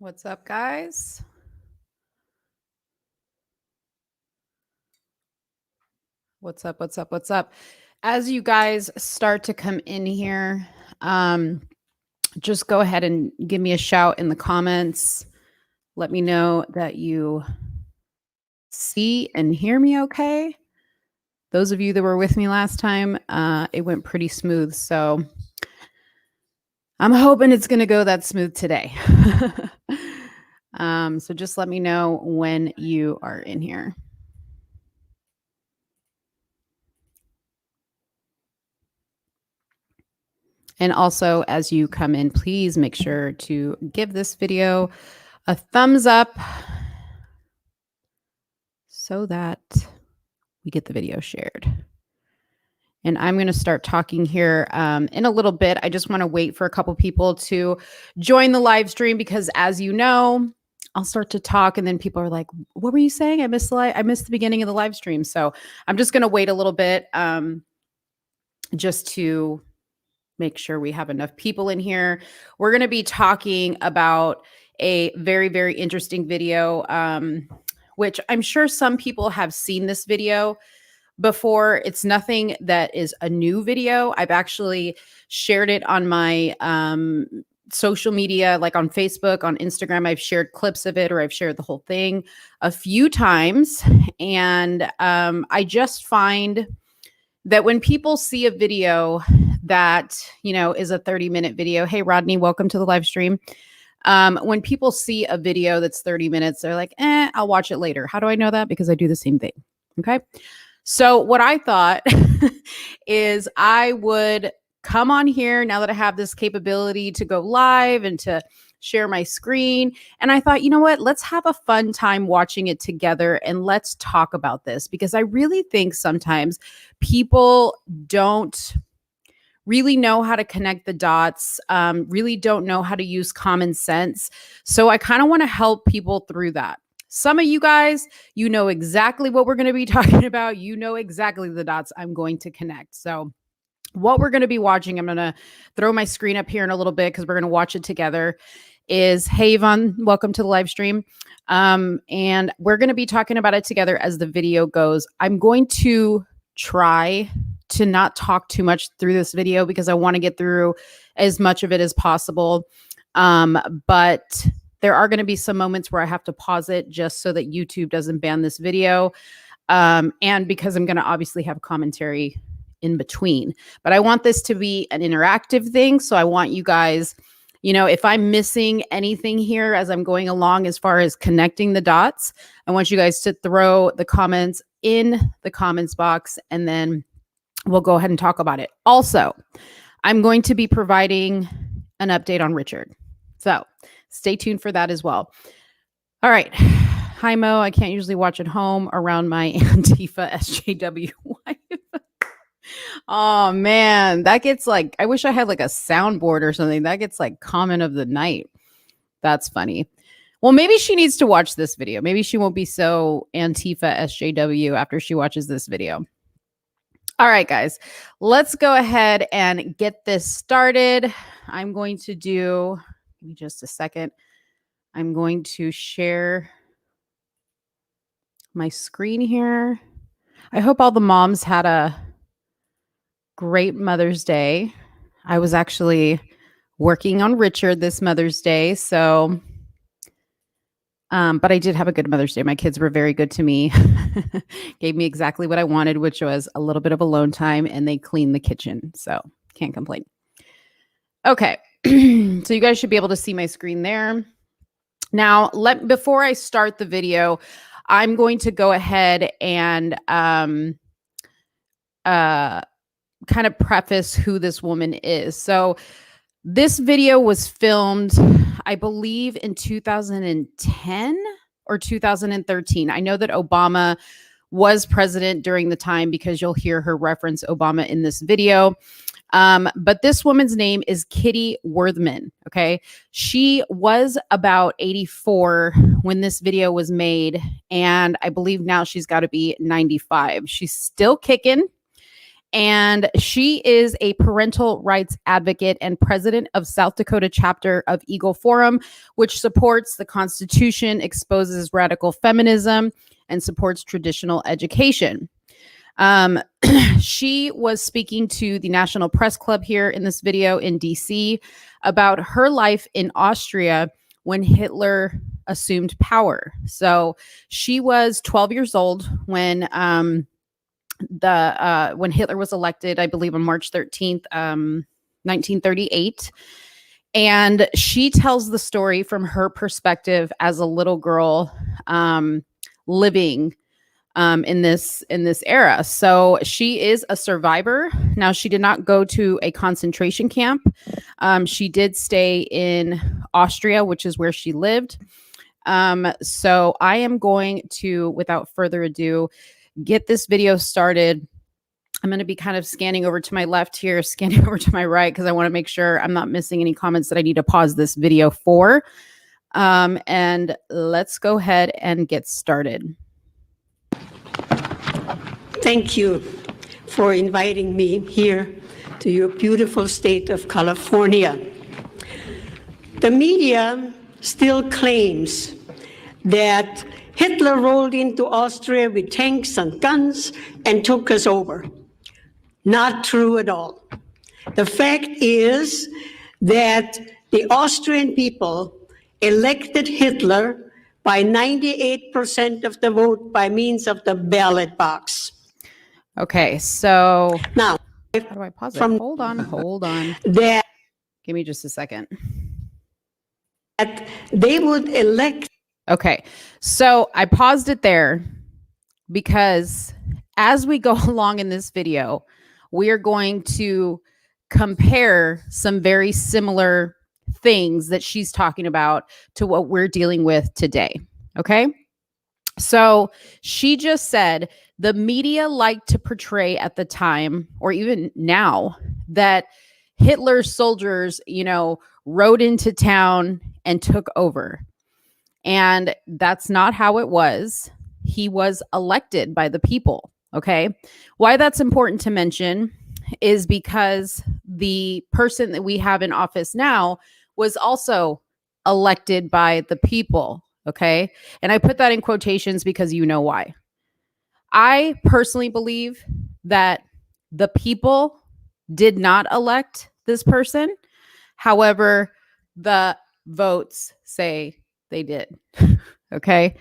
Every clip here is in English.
What's up, guys? What's up? What's up? What's up? As you guys start to come in here, just go ahead and give me a shout in the comments. Let me know that you see and hear me okay. Those of you that were with me last time, it went pretty smooth. So I'm hoping it's going to go that smooth today. So just let me know when you are in here. And also, as you come in, please make sure to give this video a thumbs up so that we get the video shared. And I'm going to start talking here in a little bit. I just want to wait for a couple people to join the live stream because, as you know, I'll start to talk and then people are like, "What were you saying? I missed the beginning of the live stream." So I'm just going to wait a little bit just to make sure we have enough people in here. We're going to be talking about a very, very interesting video, which I'm sure some people have seen this video before. It's nothing that is a new video. I've actually shared it on my social media, like on Facebook, on Instagram. I've shared clips of it, or I've shared the whole thing a few times. And I just find that when people see a video that, is a 30-minute video. Hey, Rodney, welcome to the live stream. When people see a video that's 30 minutes, they're like, I'll watch it later. How do I know that? Because I do the same thing. Okay. So what I thought is I would come on here now that I have this capability to go live and to share my screen. And I thought, you know what, let's have a fun time watching it together and let's talk about this, because I really think sometimes people don't really know how to connect the dots, really don't know how to use common sense. So I kind of want to help people through that. Some of you guys, you know exactly what we're going to be talking about. You know exactly the dots I'm going to connect. So what we're going to be watching, I'm going to throw my screen up here in a little bit because we're going to watch it together, is, hey, Yvonne, welcome to the live stream. And we're going to be talking about it together as the video goes. I'm going to try to not talk too much through this video because I want to get through as much of it as possible. But there are going to be some moments where I have to pause it just so that YouTube doesn't ban this video. And because I'm going to obviously have commentary in between. But I want this to be an interactive thing. So I want you guys, if I'm missing anything here as I'm going along as far as connecting the dots, I want you guys to throw the comments in the comments box and then we'll go ahead and talk about it. Also, I'm going to be providing an update on Richard. So stay tuned for that as well. All right. Hi, Mo. I can't usually watch at home around my Antifa SJW wife. Oh, man. That gets like, I wish I had like a soundboard or something. That gets like comment of the night. That's funny. Well, maybe she needs to watch this video. Maybe she won't be so Antifa SJW after she watches this video. All right, guys, let's go ahead and get this started. I'm going to do, give me just a second. I'm going to share my screen here. I hope all the moms had a great Mother's Day. I was actually working on Richard this Mother's Day, so but I did have a good Mother's Day. My kids were very good to me. Gave me exactly what I wanted, which was a little bit of alone time, and they cleaned the kitchen. So can't complain. Okay. So you guys should be able to see my screen there. Now, before I start the video, I'm going to go ahead and kind of preface who this woman is. So this video was filmed, I believe, in 2010 or 2013. I know that Obama was president during the time because you'll hear her reference Obama in this video. But this woman's name is Kitty Worthman. Okay. She was about 84 when this video was made. And I believe now she's got to be 95. She's still kicking. And she is a parental rights advocate and president of South Dakota chapter of Eagle Forum, which supports the Constitution, exposes radical feminism, and supports traditional education. She was speaking to the National Press Club here in this video in DC about her life in Austria when Hitler assumed power. So she was 12 years old when when Hitler was elected, I believe on March 13th, 1938. And she tells the story from her perspective as a little girl living in this era. So she is a survivor. Now, she did not go to a concentration camp. She did stay in Austria, which is where she lived. So I am going to, without further ado, get this video started. I'm going to be kind of scanning over to my left here, scanning over to my right, because I want to make sure I'm not missing any comments that I need to pause this video for. And let's go ahead and get started. Thank you for inviting me here to your beautiful state of California. The media still claims that Hitler rolled into Austria with tanks and guns and took us over. Not true at all. The fact is that the Austrian people elected Hitler by 98% of the vote by means of the ballot box. Okay, so now, how do I pause it? Hold on. That give me just a second. That they would elect. Okay, so I paused it there because as we go along in this video, we are going to compare some very similar things that she's talking about to what we're dealing with today. Okay, so she just said the media liked to portray at the time, or even now, that Hitler's soldiers, rode into town and took over. And that's not how it was. He was elected by the people. Okay. Why that's important to mention is because the person that we have in office now was also elected by the people. Okay. And I put that in quotations because you know why. I personally believe that the people did not elect this person. However, the votes say they did. Okay.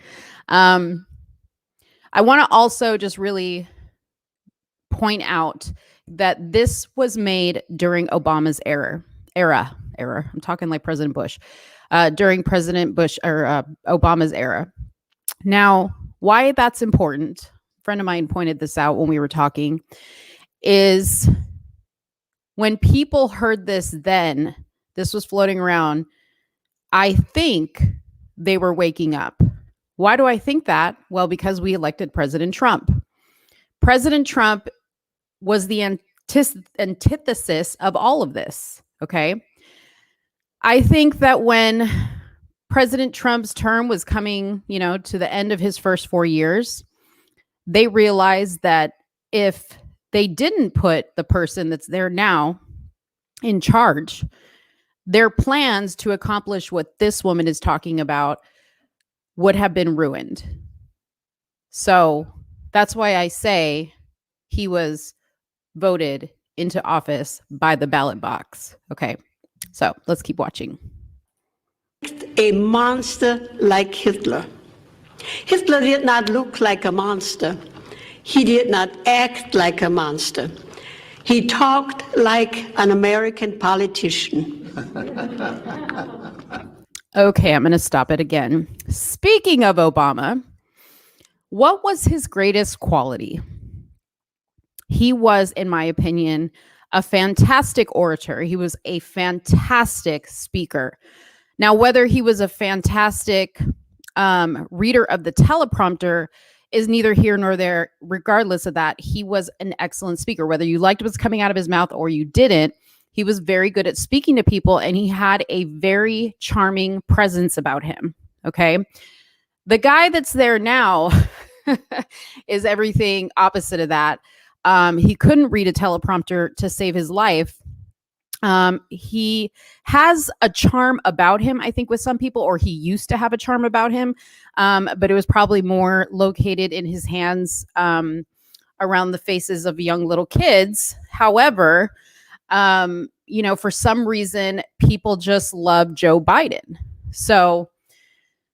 I want to also just really point out that this was made during Obama's era. I'm talking like President Bush. During President Bush or Obama's era. Now, why that's important, a friend of mine pointed this out when we were talking, is when people heard this then, this was floating around, I think they were waking up. Why do I think that? Well, because we elected President Trump. President Trump was the antithesis of all of this, okay? I think that when President Trump's term was coming, to the end of his first 4 years, they realized that if they didn't put the person that's there now in charge, their plans to accomplish what this woman is talking about would have been ruined. So that's why I say he was voted into office by the ballot box. Okay, so let's keep watching. A monster like Hitler. Hitler did not look like a monster. He did not act like a monster. He talked like an American politician. Okay, I'm going to stop it again. Speaking of Obama, what was his greatest quality? He was, in my opinion, a fantastic orator. He was a fantastic speaker. Now, whether he was a fantastic reader of the teleprompter is neither here nor there. Regardless of that, he was an excellent speaker. Whether you liked what's coming out of his mouth or you didn't, he was very good at speaking to people, and he had a very charming presence about him. Okay. The guy that's there now is everything opposite of that. He couldn't read a teleprompter to save his life. He has a charm about him, I think, with some people, or he used to have a charm about him, but it was probably more located in his hands, around the faces of young little kids. However, for some reason, people just love Joe Biden. So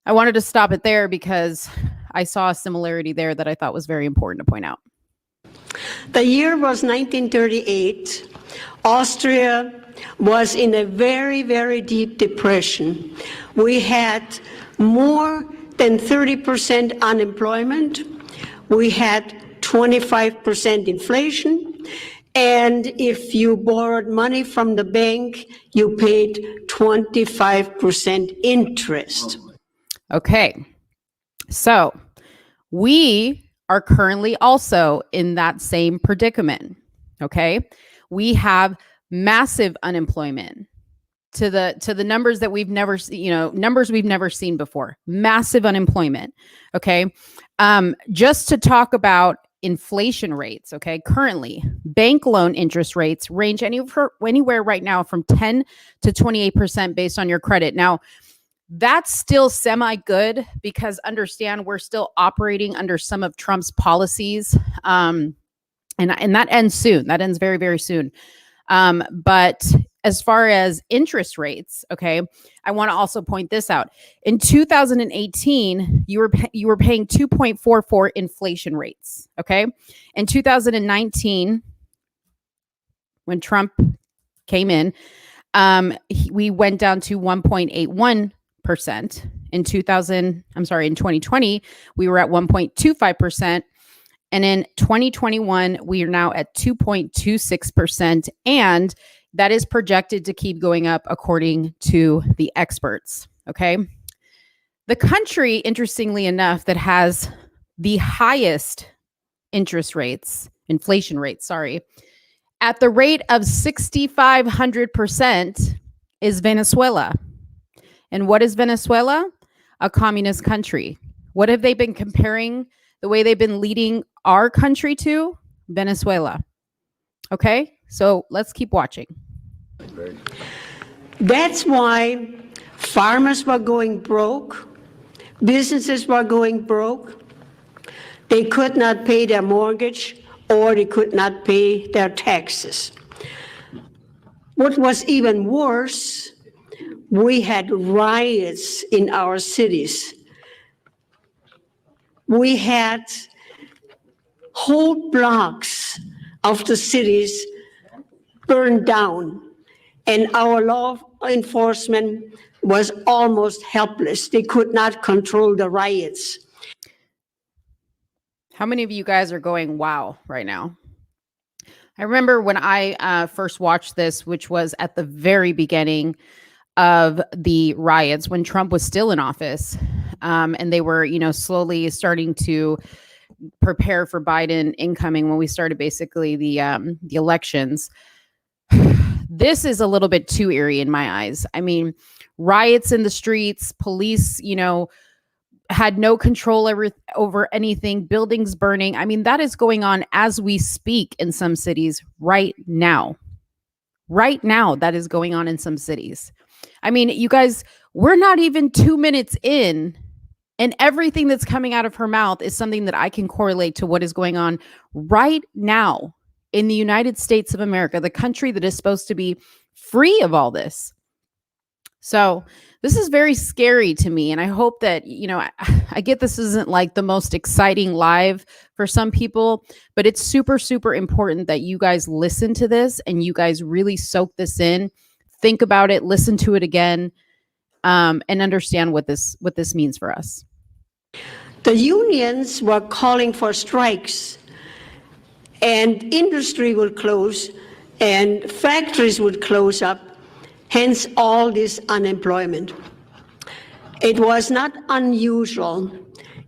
I wanted to stop it there because I saw a similarity there that I thought was very important to point out. The year was 1938. Austria was in a very, very deep depression. We had more than 30% unemployment. We had 25% inflation. And if you borrowed money from the bank, you paid 25% interest. Okay. So we are currently also in that same predicament. Okay. We have massive unemployment to the numbers that we've never, numbers we've never seen before. Massive unemployment. Okay. Just to talk about inflation rates. Okay. Currently, bank loan interest rates range anywhere right now from 10 to 28% based on your credit. Now, that's still semi good because understand we're still operating under some of Trump's policies. And that ends soon. That ends very, very soon. But as far as interest rates, okay, I want to also point this out. In 2018, you were paying 2.44 inflation rates. Okay. In 2019, when Trump came in, we went down to 1.81%. In 2020, we were at 1.25%. And in 2021, we are now at 2.26%. And that is projected to keep going up according to the experts. Okay. The country, interestingly enough, that has the highest inflation rates, at the rate of 6,500% is Venezuela. And what is Venezuela? A communist country. What have they been comparing the way they've been leading our country to? Venezuela. Okay, so let's keep watching. That's why farmers were going broke, businesses were going broke. They could not pay their mortgage or they could not pay their taxes. What was even worse, we had riots in our cities. We had whole blocks of the cities burned down, and our law enforcement was almost helpless. They could not control the riots. How many of you guys are going, wow, right now? I remember when I first watched this, which was at the very beginning of the riots when Trump was still in office, and they were, slowly starting to prepare for Biden incoming when we started basically the elections. This is a little bit too eerie in my eyes. I mean, riots in the streets, police, had no control over anything, buildings burning. I mean, that is going on as we speak in some cities right now. Right now, that is going on in some cities. I mean, you guys, we're not even 2 minutes in, and everything that's coming out of her mouth is something that I can correlate to what is going on right now in the United States of America, the country that is supposed to be free of all this. So this is very scary to me. And I hope that, I get this isn't like the most exciting live for some people, but it's super, super important that you guys listen to this and you guys really soak this in, think about it, listen to it again, and understand what this means for us. The unions were calling for strikes, and industry would close and factories would close up. Hence all this unemployment. It was not unusual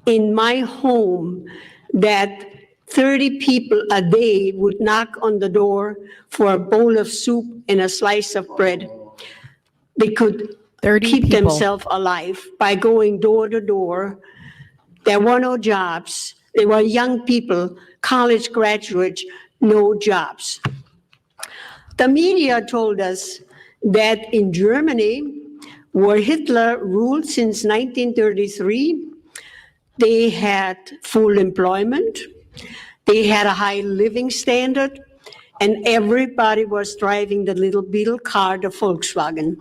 in my home that 30 people a day would knock on the door for a bowl of soup and a slice of bread. They could keep themselves alive by going door to door. There were no jobs. They were young people, college graduates, no jobs. The media told us that in Germany, where Hitler ruled since 1933, they had full employment, they had a high living standard, and everybody was driving the little beetle car, the Volkswagen.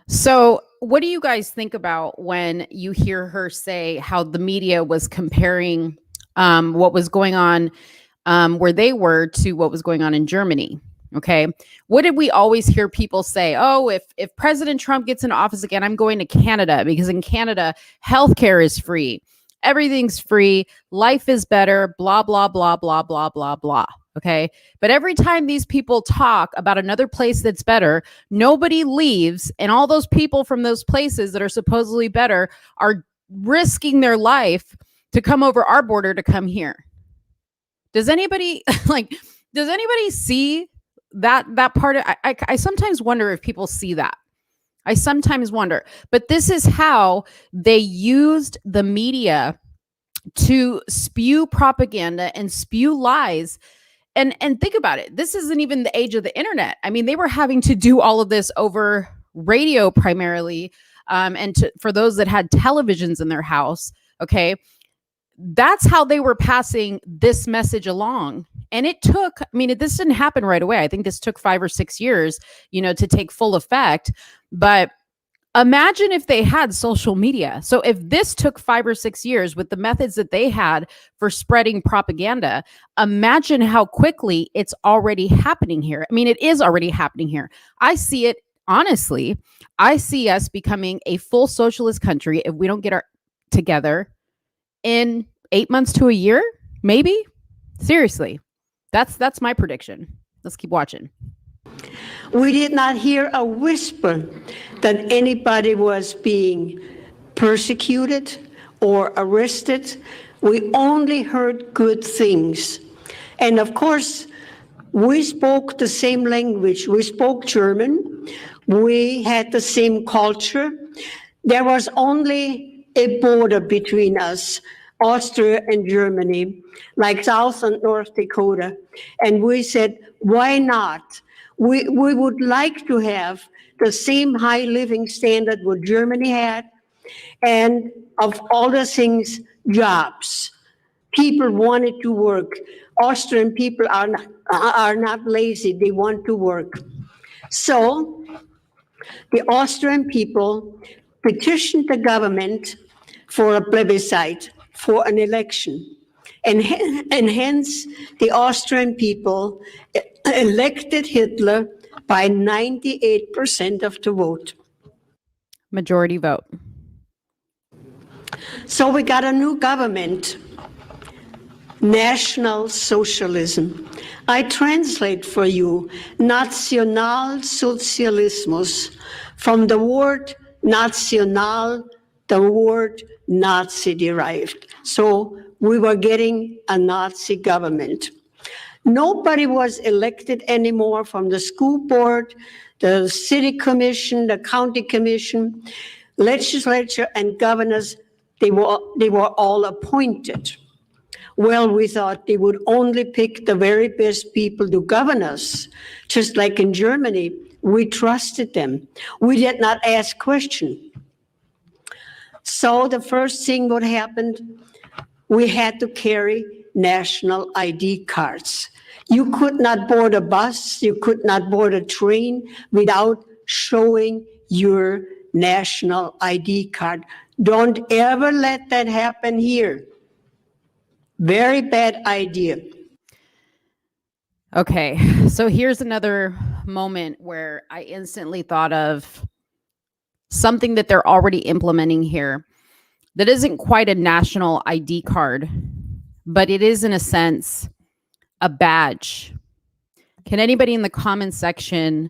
So, what do you guys think about when you hear her say how the media was comparing what was going on where they were to what was going on in Germany? Okay, what did we always hear people say? Oh, if President Trump gets into office again, I'm going to Canada because in Canada, healthcare is free, everything's free, life is better, blah blah blah blah blah blah blah. Okay. But every time these people talk about another place that's better, nobody leaves. And all those people from those places that are supposedly better are risking their life to come over our border to come here. Does anybody does anybody see that part? I sometimes wonder if people see that. I sometimes wonder. But this is how they used the media to spew propaganda and spew lies. And think about it. This isn't even the age of the internet. I mean, they were having to do all of this over radio primarily, for those that had televisions in their house. Okay, that's how they were passing this message along. And it took, this didn't happen right away. I think this took 5 or 6 years, to take full effect. But imagine if they had social media. So if this took 5 or 6 years with the methods that they had for spreading propaganda, imagine how quickly it's already happening here. It is already happening here. I see it, honestly. I see us becoming a full socialist country if we don't get our together in 8 months to a year, maybe. Seriously, that's my prediction. Let's keep watching. We did not hear a whisper that anybody was being persecuted or arrested. We only heard good things. And of course, we spoke the same language. We spoke German. We had the same culture. There was only a border between us, Austria and Germany, like South and North Dakota. And we said, why not? We would like to have the same high living standard what Germany had, and of all the things, jobs. People wanted to work. Austrian people are not lazy, they want to work. So the Austrian people petitioned the government for a plebiscite, for an election. And hence, the Austrian people elected Hitler by 98% of the vote. Majority vote. So we got a new government, National Socialism. I translate for you, Nationalsozialismus, from the word national, the word Nazi derived. So we were getting a Nazi government. Nobody was elected anymore from the school board, the city commission, the county commission, legislature, and governors. They were all appointed. Well, we thought they would only pick the very best people to govern us. Just like in Germany, we trusted them. We did not ask questions. So the first thing what happened, we had to carry national ID cards. You could not board a bus, you could not board a train without showing your national ID card. Don't ever let that happen here. Very bad idea. Okay, so here's another moment where I instantly thought of something that they're already implementing here that isn't quite a national ID card, but it is, in a sense, a badge. Can anybody in the comment section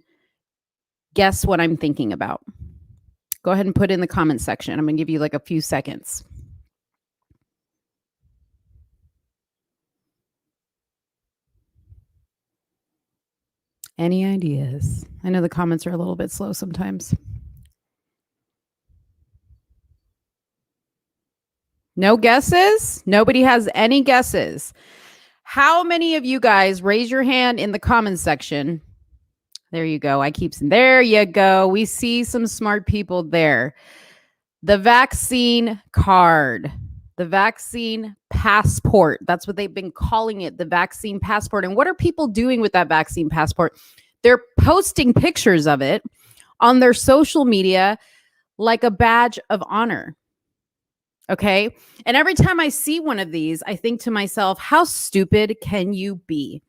guess what I'm thinking about? Go ahead and put it in the comment section. I'm going to give you like a few seconds. Any ideas? I know the comments are a little bit slow sometimes. No guesses? Nobody has any guesses. How many of you guys raise your hand in the comments section? There you go. There you go. We see some smart people there. The vaccine card, the vaccine passport. That's what they've been calling it, the vaccine passport. And what are people doing with that vaccine passport? They're posting pictures of it on their social media like a badge of honor. Okay. And every time I see one of these, I think to myself, how stupid can you be?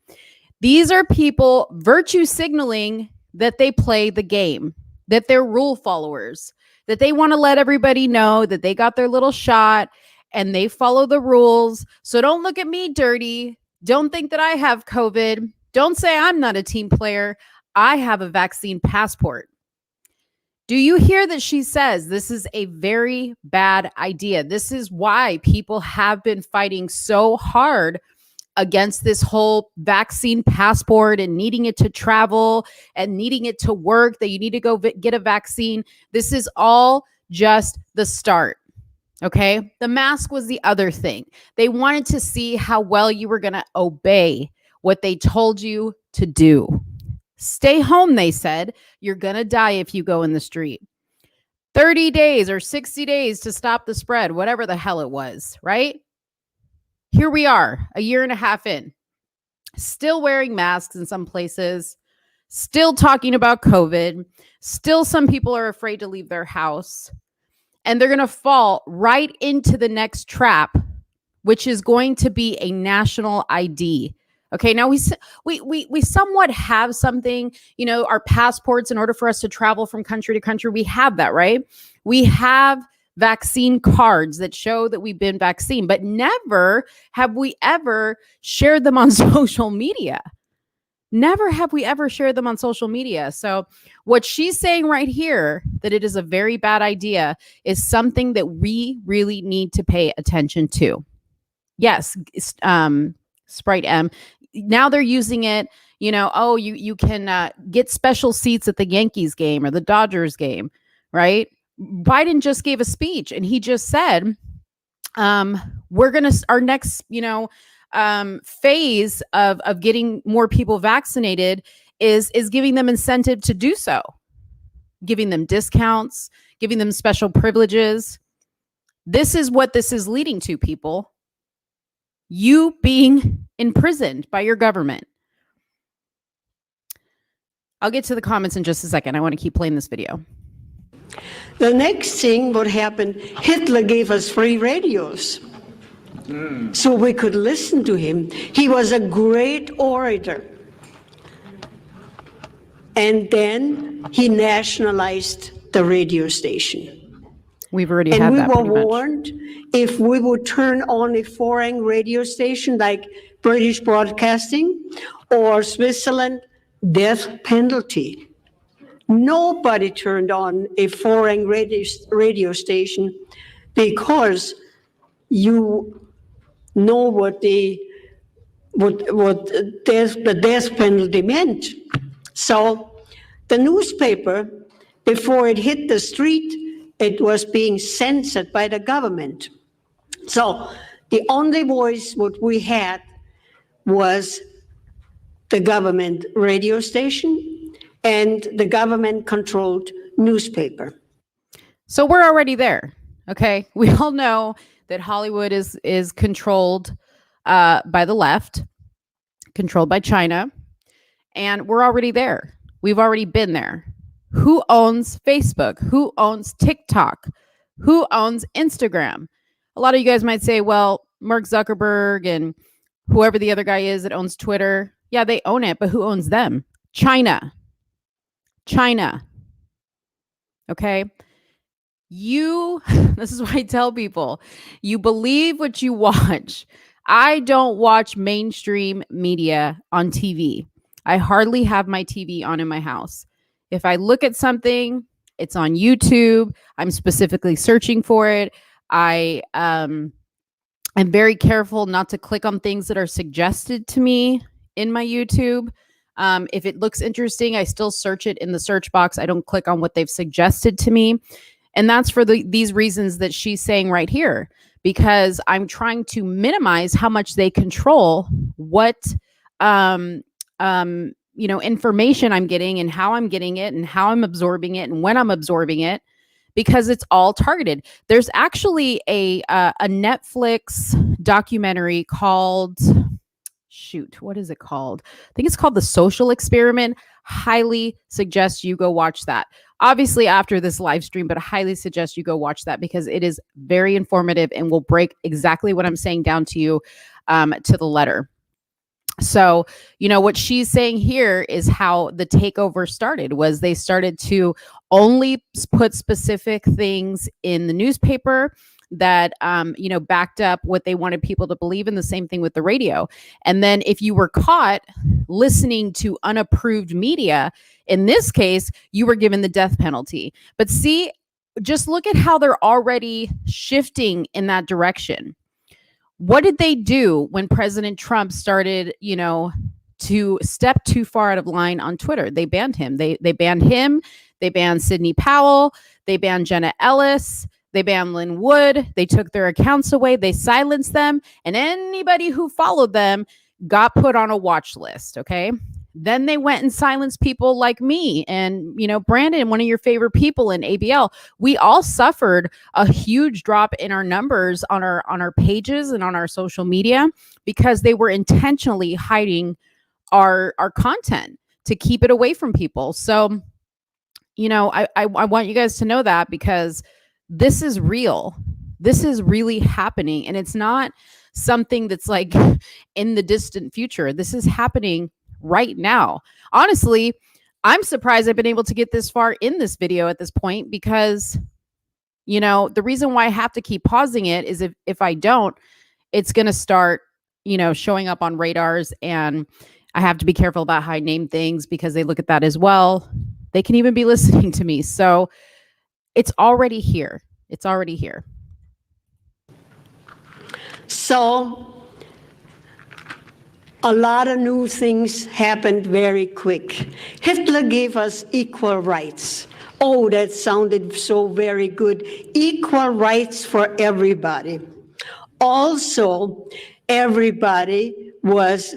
These are people virtue signaling that they play the game, that they're rule followers, that they want to let everybody know that they got their little shot and they follow the rules. So don't look at me dirty. Don't think that I have COVID. Don't say I'm not a team player. I have a vaccine passport. Do you hear that she says this is a very bad idea? This is why people have been fighting so hard against this whole vaccine passport and needing it to travel and needing it to work, that you need to go get a vaccine. This is all just the start. Okay. The mask was the other thing. They wanted to see how well you were going to obey what they told you to do. Stay home, they said. You're going to die if you go in the street. 30 days or 60 days to stop the spread, whatever the hell it was, right? Here we are, a year and a half in, still wearing masks in some places, still talking about COVID, still some people are afraid to leave their house, and they're going to fall right into the next trap, which is going to be a national ID. Okay, now we somewhat have something, our passports in order for us to travel from country to country. We have that, right? We have vaccine cards that show that we've been vaccinated, but never have we ever shared them on social media. Never have we ever shared them on social media. So what she's saying right here, that it is a very bad idea, is something that we really need to pay attention to. Yes, Sprite M. Now they're using it, you can get special seats at the Yankees game or the Dodgers game, right? Biden just gave a speech and he just said, our next, phase of getting more people vaccinated is giving them incentive to do so, giving them discounts, giving them special privileges. This is what this is leading to, people. You being imprisoned by your government. I'll get to the comments in just a second. I want to keep playing this video. The next thing what happened, Hitler gave us free radios. So we could listen to him. He was a great orator. And then he nationalized the radio station. We've already had that. And we were warned if we would turn on a foreign radio station like British Broadcasting or Switzerland, death penalty. Nobody turned on a foreign radio station because you know what the death penalty meant. So the newspaper, before it hit the street, it was being censored by the government. So the only voice what we had was the government radio station and the government-controlled newspaper. So we're already there, okay? We all know that Hollywood is controlled by the left, controlled by China, and we're already there. We've already been there. Who owns Facebook? Who owns TikTok? Who owns Instagram? A lot of you guys might say, well, Mark Zuckerberg and whoever the other guy is that owns Twitter. Yeah, they own it, but who owns them? China. Okay? This is why I tell people, you believe what you watch. I don't watch mainstream media on TV. I hardly have my TV on in my house. If I look at something, it's on YouTube. I'm specifically searching for it. I'm very careful not to click on things that are suggested to me in my YouTube. If it looks interesting, I still search it in the search box. I don't click on what they've suggested to me. And that's for these reasons that she's saying right here, because I'm trying to minimize how much they control what information I'm getting and how I'm getting it and how I'm absorbing it and when I'm absorbing it, because it's all targeted. There's actually a Netflix documentary called, what is it called? I think it's called The Social Experiment. Highly suggest you go watch that. Obviously after this live stream, but I highly suggest you go watch that because it is very informative and will break exactly what I'm saying down to you to the letter. So, what she's saying here is how the takeover started was they started to only put specific things in the newspaper that, backed up what they wanted people to believe, and the same thing with the radio. And then if you were caught listening to unapproved media, in this case, you were given the death penalty. But see, just look at how they're already shifting in that direction. What did they do when President Trump started, to step too far out of line on Twitter? They banned him. They banned him. They banned Sidney Powell. They banned Jenna Ellis. They banned Lynn Wood. They took their accounts away. They silenced them. And anybody who followed them got put on a watch list. Okay. Then they went and silenced people like me and, Brandon, one of your favorite people in ABL. We all suffered a huge drop in our numbers on our pages and on our social media because they were intentionally hiding our content to keep it away from people. So, I want you guys to know that because this is real. This is really happening. And it's not something that's like in the distant future. This is happening right now. Honestly, I'm surprised I've been able to get this far in this video at this point because, the reason why I have to keep pausing it is if I don't, it's going to start, showing up on radars, and I have to be careful about how I name things because they look at that as well. They can even be listening to me. So it's already here. It's already here. So a lot of new things happened very quick. Hitler gave us equal rights. Oh, that sounded so very good. Equal rights for everybody. Also, everybody was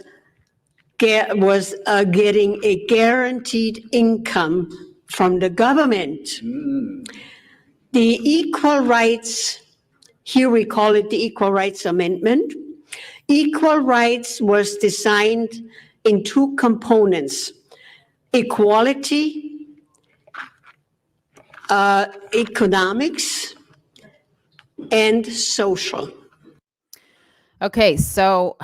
getting a guaranteed income from the government. The equal rights, here we call it the Equal Rights Amendment. Equal rights was designed in two components: equality, economics, and social. Okay, so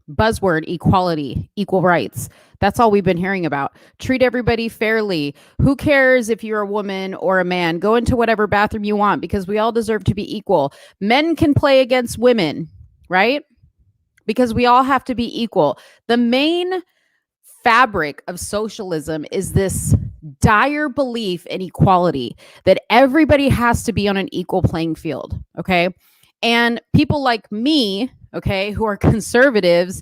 buzzword: equality, equal rights. That's all we've been hearing about. Treat everybody fairly. Who cares if you're a woman or a man? Go into whatever bathroom you want because we all deserve to be equal. Men can play against women, right? Because we all have to be equal. The main fabric of socialism is this dire belief in equality, that everybody has to be on an equal playing field, okay? And people like me, okay, who are conservatives,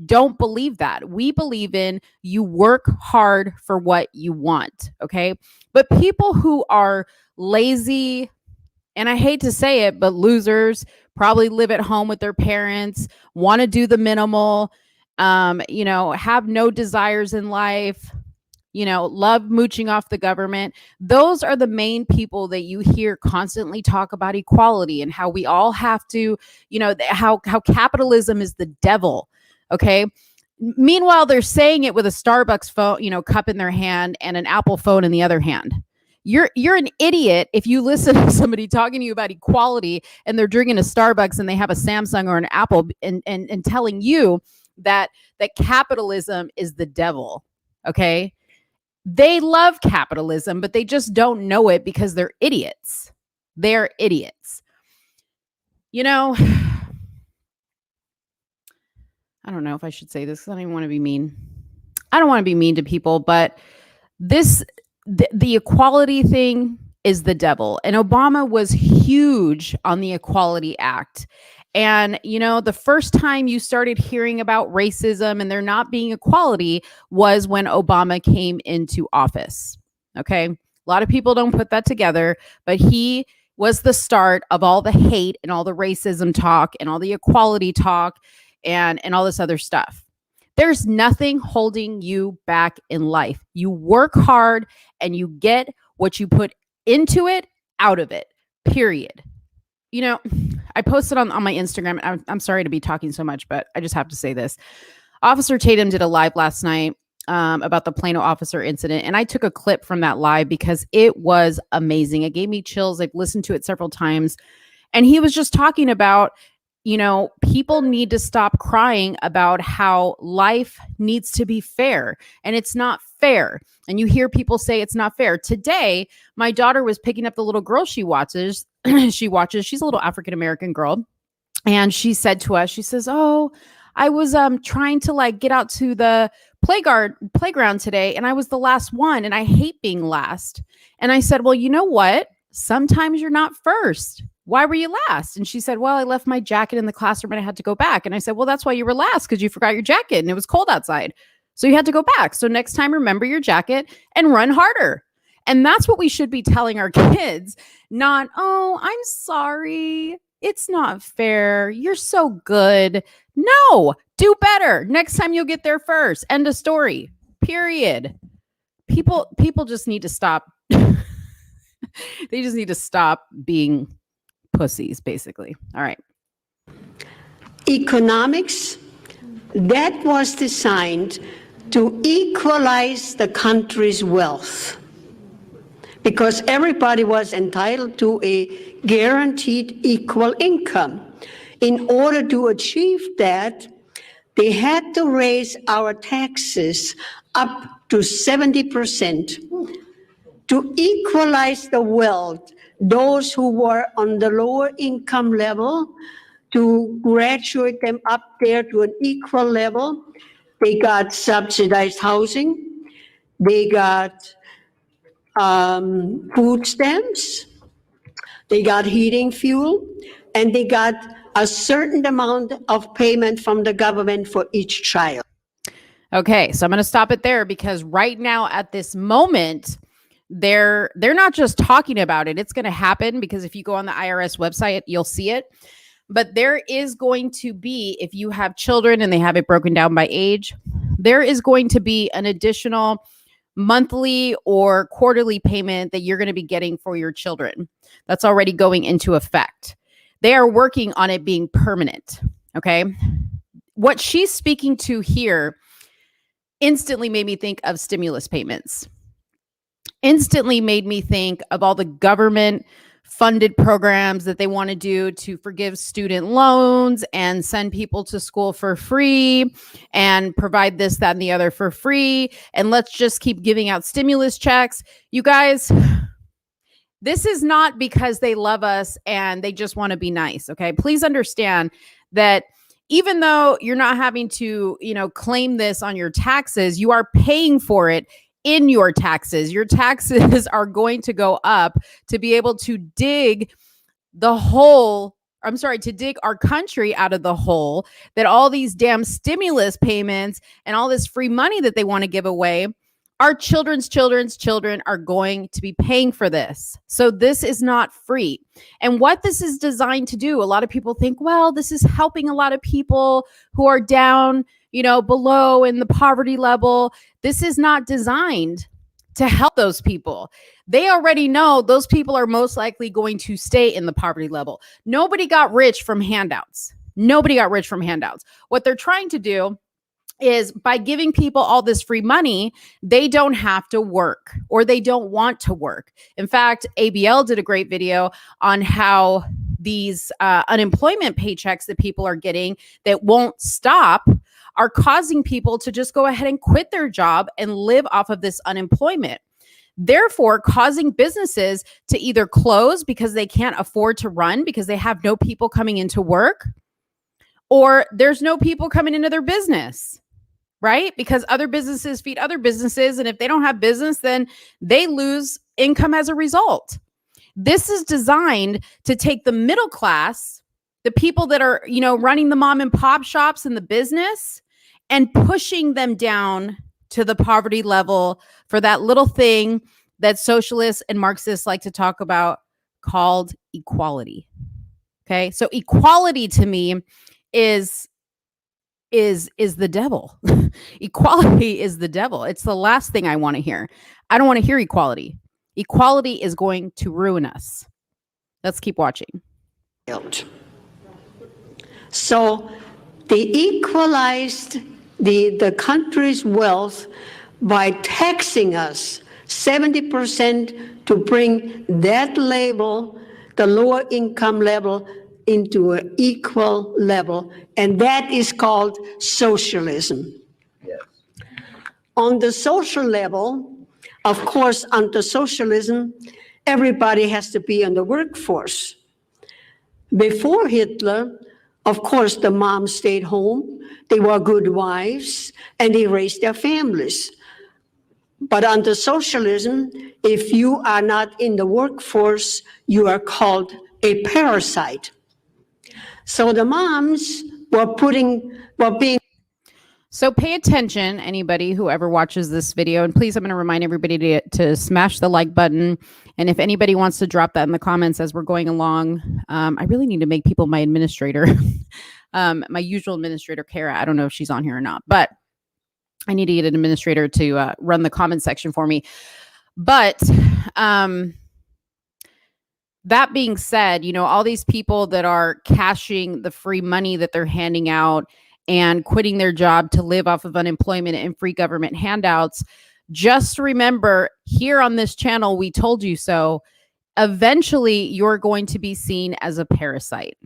don't believe that. We believe in you work hard for what you want, okay? But people who are lazy, and I hate to say it, but losers, probably live at home with their parents, want to do the minimal, have no desires in life, love mooching off the government. Those are the main people that you hear constantly talk about equality and how we all have to, how capitalism is the devil. Okay. Meanwhile, they're saying it with a Starbucks phone, cup in their hand and an Apple phone in the other hand. You're an idiot if you listen to somebody talking to you about equality and they're drinking a Starbucks and they have a Samsung or an Apple and telling you that capitalism is the devil. Okay. They love capitalism, but they just don't know it because they're idiots. They're idiots. I don't know if I should say this because I don't even want to be mean. I don't want to be mean to people, but the equality thing is the devil. And Obama was huge on the Equality Act. And, the first time you started hearing about racism and there not being equality was when Obama came into office. Okay. A lot of people don't put that together, but he was the start of all the hate and all the racism talk and all the equality talk and all this other stuff. There's nothing holding you back in life. You work hard and you get what you put into it, out of it, period. You know, I posted on my Instagram. I'm sorry to be talking so much, but I just have to say this. Officer Tatum did a live last night about the Plano officer incident. And I took a clip from that live because it was amazing. It gave me chills. I've listened to it several times. And he was just talking about, you know, people need to stop crying about how life needs to be fair. And it's not fair. And you hear people say it's not fair. Today, my daughter was picking up the little girl she watches. She's a little African-American girl. And she said to us, she says, "Oh, I was trying to like get out to the playground today, and I was the last one, and I hate being last." And I said, "Well, you know what? Sometimes you're not first. Why were you last?" And she said, "Well, I left my jacket in the classroom and I had to go back." And I said, "Well, that's why you were last, because you forgot your jacket and it was cold outside. So you had to go back. So next time, remember your jacket and run harder." And that's what we should be telling our kids, not, "Oh, I'm sorry. It's not fair. You're so good." No, do better. Next time you'll get there first. End of story. Period. People just need to stop. They just need to stop being pussies, basically. All right. Economics, that was designed to equalize the country's wealth, because everybody was entitled to a guaranteed equal income. In order to achieve that, they had to raise our taxes up to 70% to equalize the wealth. Those who were on the lower income level, to graduate them up there to an equal level. They got subsidized housing, they got food stamps, they got heating fuel, and they got a certain amount of payment from the government for each child. Okay, so I'm going to stop it there, because right now at this moment, they're not just talking about it. It's going to happen, because if you go on the IRS website, you'll see it. But there is going to be, if you have children and they have it broken down by age, there is going to be an additional monthly or quarterly payment that you're going to be getting for your children. That's already going into effect. They are working on it being permanent. Okay. What she's speaking to here instantly made me think of stimulus payments. Instantly made me think of all the government funded programs that they want to do to forgive student loans and send people to school for free and provide this, that, and the other for free. And let's just keep giving out stimulus checks. You guys, this is not because they love us and they just want to be nice. Okay. Please understand that even though you're not having to, claim this on your taxes, you are paying for it in your taxes. Your taxes are going to go up to be able to dig our country out of the hole that all these damn stimulus payments and all this free money that they want to give away, our children's children are going to be paying for this. So this is not free. And what this is designed to do, a lot of people think, well, this is helping a lot of people who are down, below in the poverty level. This is not designed to help those people. They already know those people are most likely going to stay in the poverty level. Nobody got rich from handouts. What they're trying to do is, by giving people all this free money, they don't have to work, or they don't want to work. In fact, ABL did a great video on how these unemployment paychecks that people are getting that won't stop are causing people to just go ahead and quit their job and live off of this unemployment. Therefore, causing businesses to either close because they can't afford to run because they have no people coming into work, or there's no people coming into their business, right? Because other businesses feed other businesses. And if they don't have business, then they lose income as a result. This is designed to take the middle class, the people that are, running the mom and pop shops in the business, and pushing them down to the poverty level for that little thing that socialists and Marxists like to talk about called equality. Okay, so equality to me is the devil. Equality is the devil. It's the last thing I want to hear. I don't want to hear equality. Equality is going to ruin us. Let's keep watching. So they equalized the country's wealth by taxing us 70% to bring that level, the lower income level, into an equal level, and that is called socialism. Yes. On the social level, of course, under socialism, everybody has to be in the workforce. Before Hitler, of course, the moms stayed home, they were good wives, and they raised their families. But under socialism, if you are not in the workforce, you are called a parasite. So the moms were being. So pay attention, anybody who ever watches this video. And please, I'm going to remind everybody to smash the like button. And if anybody wants to drop that in the comments as we're going along, I really need to make people my administrator. My usual administrator, Kara, I don't know if she's on here or not, but I need to get an administrator to run the comment section for me. But that being said, you know, all these people that are cashing the free money that they're handing out and quitting their job to live off of unemployment and free government handouts, just remember, here on this channel, we told you so. Eventually, you're going to be seen as a parasite.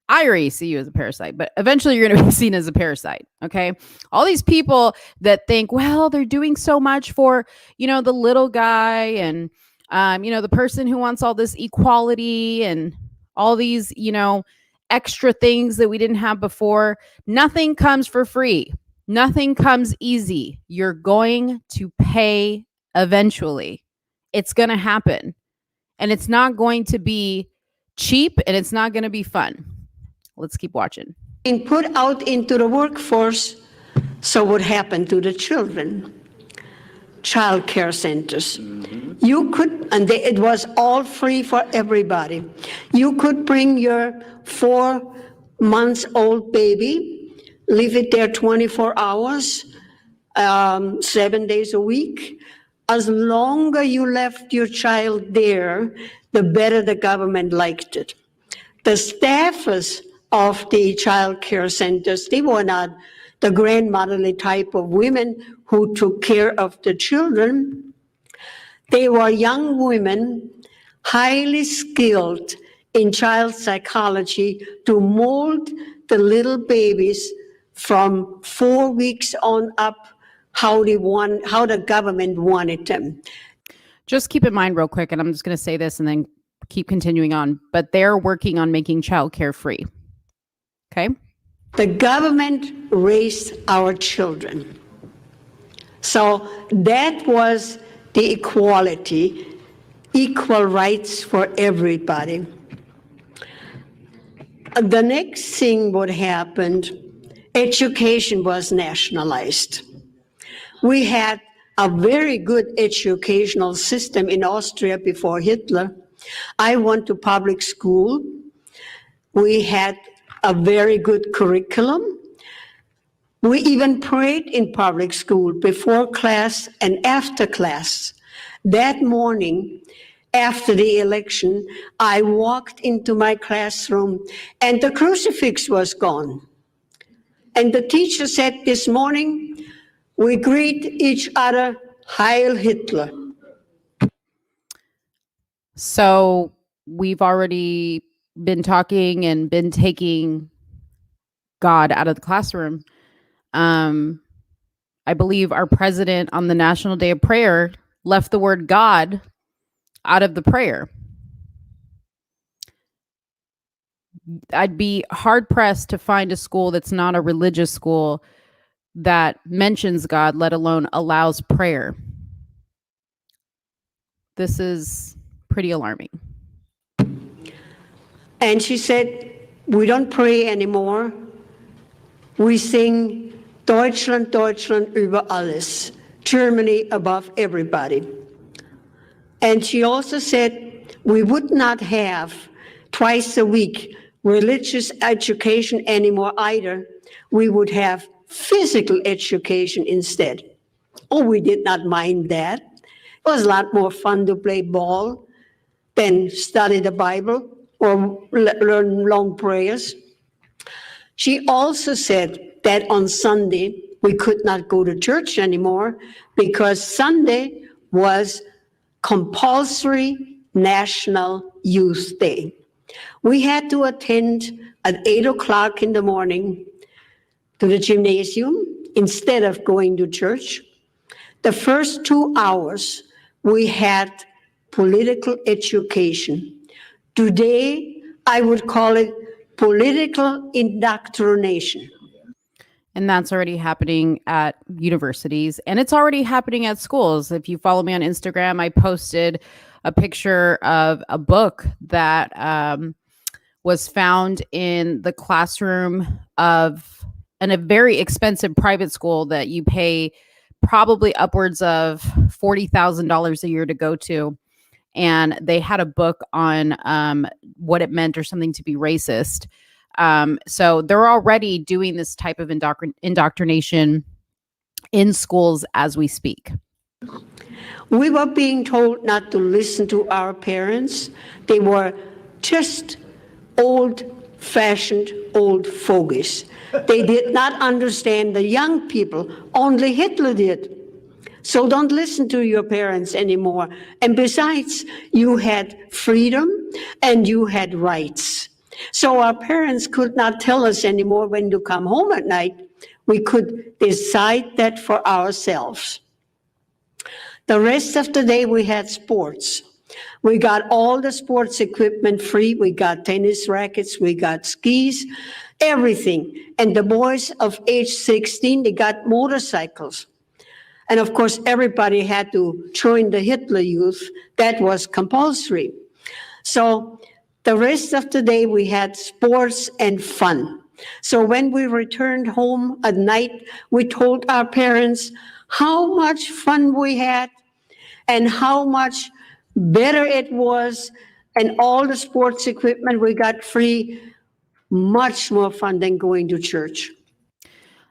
I already see you as a parasite, but eventually you're going to be seen as a parasite. Okay. All these people that think, well, they're doing so much for, you know, the little guy and, you know, the person who wants all this equality and all these, you know, extra things that we didn't have before. Nothing comes for free. Nothing comes easy. You're going to pay eventually. It's going to happen. And it's not going to be cheap and it's not going to be fun. Let's keep watching. Being put out into the workforce, so what happened to the children? Child care centers. Mm-hmm. You could, and it was all free for everybody. You could bring your 4-month-old baby, leave it there 24 hours, 7 days a week. As long as you left your child there, the better the government liked it. The staffers of the child care centers, they were not the grandmotherly type of women who took care of the children. They were young women, highly skilled in child psychology to mold the little babies from 4 weeks on up how the government wanted them. Just keep in mind real quick, and I'm just going to say this and then keep continuing on, but they're working on making childcare free. Okay. The government raised our children. So that was the equality, equal rights for everybody. The next thing what happened, education was nationalized. We had a very good educational system in Austria before Hitler. I went to public school. We had a very good curriculum. We even prayed in public school before class and after class. That morning, after the election, I walked into my classroom and the crucifix was gone. And the teacher said, this morning, we greet each other, Heil Hitler. So we've already been talking and been taking God out of the classroom. I believe our president on the National Day of Prayer left the word God out of the prayer. I'd be hard pressed to find a school that's not a religious school that mentions God, let alone allows prayer. This is pretty alarming. And she said, we don't pray anymore. We sing Deutschland, Deutschland über alles, Germany above everybody. And she also said, we would not have twice a week religious education anymore either. We would have physical education instead. Oh, we did not mind that. It was a lot more fun to play ball than study the Bible or learn long prayers. She also said that on Sunday we could not go to church anymore because Sunday was compulsory National Youth Day. We had to attend at 8 o'clock in the morning to the gymnasium instead of going to church. The first 2 hours we had political education. Today, I would call it political indoctrination. And that's already happening at universities, and it's already happening at schools. If you follow me on Instagram, I posted a picture of a book that was found in the classroom of a very expensive private school that you pay probably upwards of $40,000 a year to go to. And they had a book on what it meant or something to be racist. So they're already doing this type of indoctrination in schools as we speak. We were being told not to listen to our parents. They were just old-fashioned old fogies. They did not understand the young people. Only Hitler did. So don't listen to your parents anymore. And besides, you had freedom and you had rights. So our parents could not tell us anymore when to come home at night. We could decide that for ourselves. The rest of the day we had sports. We got all the sports equipment free. We got tennis rackets, we got skis, everything. And the boys of age 16, they got motorcycles. And of course, everybody had to join the Hitler Youth. That was compulsory. So the rest of the day, we had sports and fun. So when we returned home at night, we told our parents how much fun we had and how much better it was, and all the sports equipment we got free, much more fun than going to church.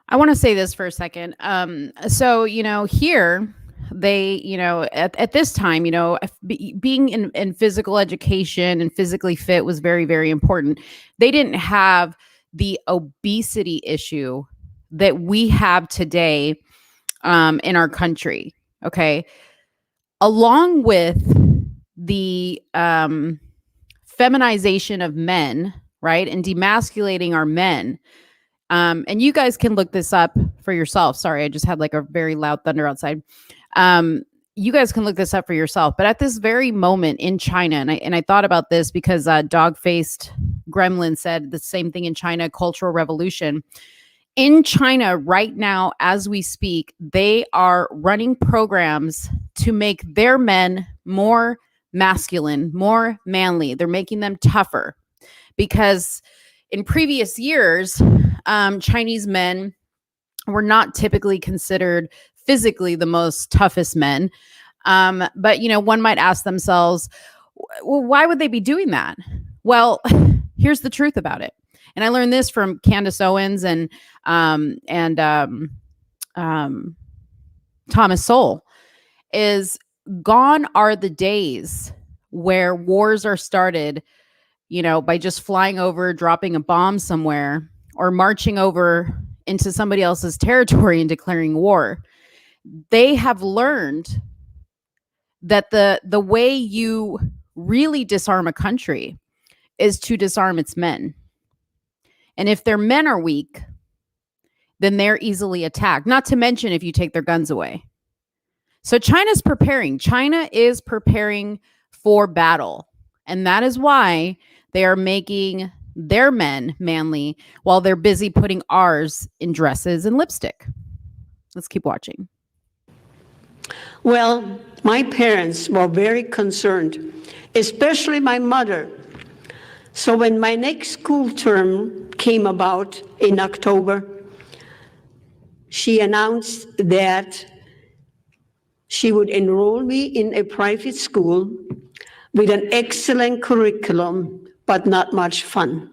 I want to say this for a second. So, here they, at this time, being in physical education and physically fit was very, very important. They didn't have the obesity issue that we have today in our country. Okay. Along with the feminization of men, right? And demasculating our men. And you guys can look this up for yourself. Sorry, I just had like a very loud thunder outside. You guys can look this up for yourself. But at this very moment in China, and I thought about this because dog-faced gremlin said the same thing in China, Cultural Revolution. In China right now, as we speak, they are running programs to make their men more masculine, more manly. They're making them tougher because in previous years, Chinese men were not typically considered physically the most toughest men. But, one might ask themselves, well, why would they be doing that? Well, here's the truth about it. And I learned this from Candace Owens and Thomas Sowell, is gone are the days where wars are started, by just flying over, dropping a bomb somewhere, or marching over into somebody else's territory and declaring war. They have learned that the way you really disarm a country is to disarm its men. And if their men are weak, then they're easily attacked, not to mention if you take their guns away. So China's preparing. China is preparing for battle. And that is why they are making their men manly while they're busy putting ours in dresses and lipstick. Let's keep watching. Well, my parents were very concerned, especially my mother. So when my next school term came about in October, she announced that she would enroll me in a private school, with an excellent curriculum, but not much fun.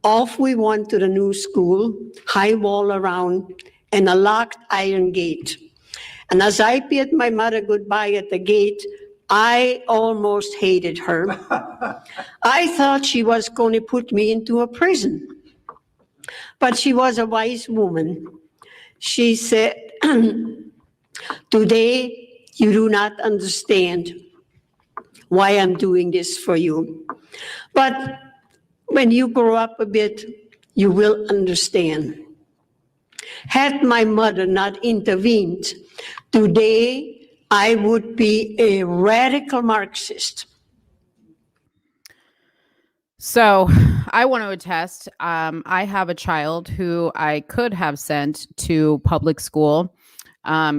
Off we went to the new school, high wall around, and a locked iron gate. And as I bid my mother goodbye at the gate, I almost hated her. I thought she was going to put me into a prison. But she was a wise woman. She said, "Today you do not understand why I'm doing this for you. But when you grow up a bit, you will understand." Had my mother not intervened, today I would be a radical Marxist. So I want to attest, I have a child who I could have sent to public school.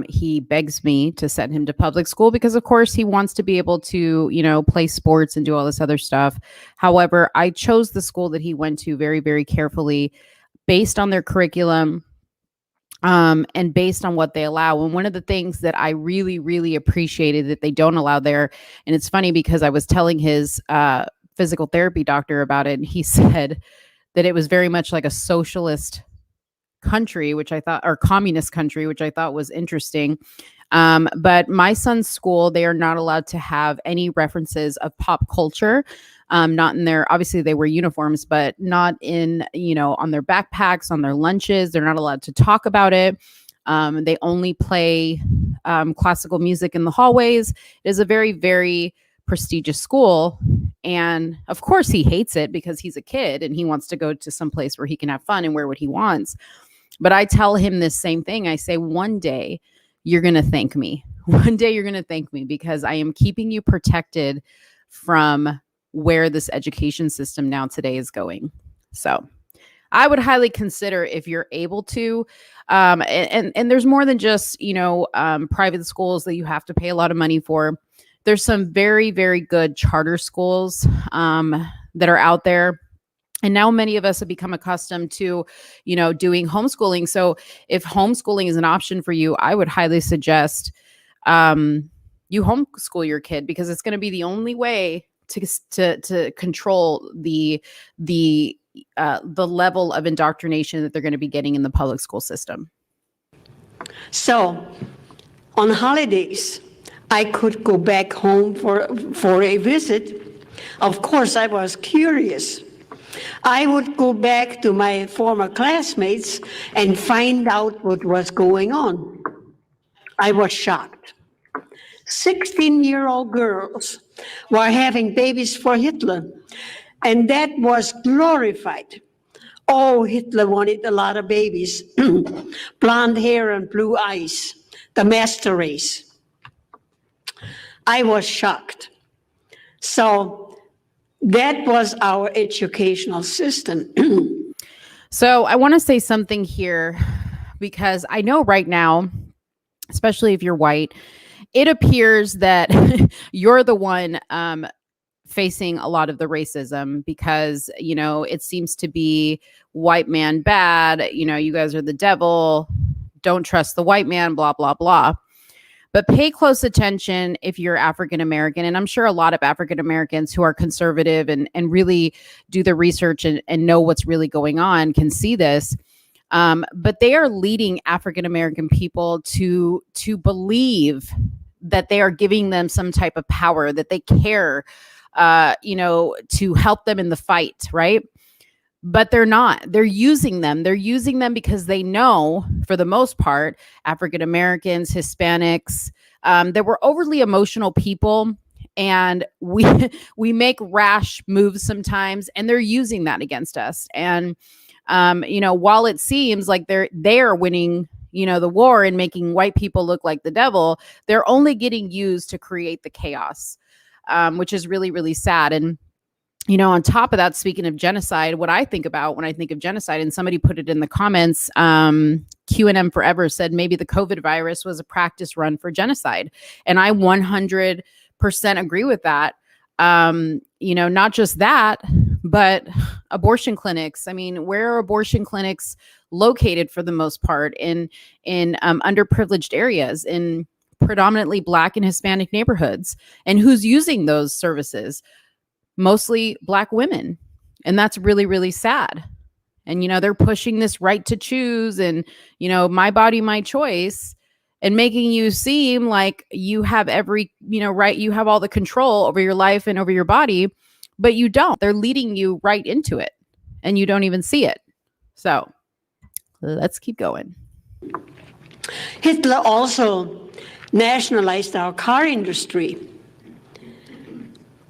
He begs me to send him to public school because, of course, he wants to be able to, play sports and do all this other stuff. However, I chose the school that he went to very, very carefully based on their curriculum, and based on what they allow. And one of the things that I really, really appreciated that they don't allow there, and it's funny because I was telling his physical therapy doctor about it, and he said that it was very much like a socialist country, which I thought, or communist country, which I thought was interesting. But my son's school, they are not allowed to have any references of pop culture. Not in their, obviously they wear uniforms, but not in, on their backpacks, on their lunches. They're not allowed to talk about it. They only play classical music in the hallways. It is a very, very prestigious school. And of course he hates it because he's a kid and he wants to go to some place where he can have fun and wear what he wants. But I tell him this same thing. I say, one day you're going to thank me. One day you're going to thank me because I am keeping you protected from where this education system now today is going. So I would highly consider, if you're able to, and there's more than just, private schools that you have to pay a lot of money for. There's some very, very good charter schools that are out there. And now many of us have become accustomed to, doing homeschooling. So if homeschooling is an option for you, I would highly suggest you homeschool your kid, because it's going to be the only way to control the level of indoctrination that they're going to be getting in the public school system. So on holidays, I could go back home for a visit. Of course, I was curious. I would go back to my former classmates and find out what was going on. I was shocked. 16-year-old girls were having babies for Hitler, and that was glorified. Oh, Hitler wanted a lot of babies, blonde hair and blue eyes, the master race. I was shocked. So that was our educational system. So I want to say something here, because I know right now, especially if you're white, it appears that you're the one facing a lot of the racism, because, it seems to be white man bad. You guys are the devil. Don't trust the white man, blah, blah, blah. But pay close attention if you're African American. And I'm sure a lot of African Americans who are conservative and really do the research and know what's really going on can see this. But they are leading African American people to believe that they are giving them some type of power, that they care, to help them in the fight, right? But they're not. They're using them. They're using them because they know, for the most part, African Americans, Hispanics, that we're overly emotional people, and we make rash moves sometimes, and they're using that against us. And while it seems like they are winning, the war and making white people look like the devil, they're only getting used to create the chaos, which is really, really sad. And on top of that, speaking of genocide, what I think about when I think of genocide, and somebody put it in the comments, Q&M Forever said maybe the COVID virus was a practice run for genocide. And I 100% agree with that. Not just that, but abortion clinics. I mean, where are abortion clinics located for the most part? In underprivileged areas, in predominantly Black and Hispanic neighborhoods. And who's using those services? Mostly Black women. And that's really, really sad. And, they're pushing this right to choose and, my body, my choice, and making you seem like you have every, right. You have all the control over your life and over your body, but you don't. They're leading you right into it and you don't even see it. So let's keep going. Hitler also nationalized our car industry.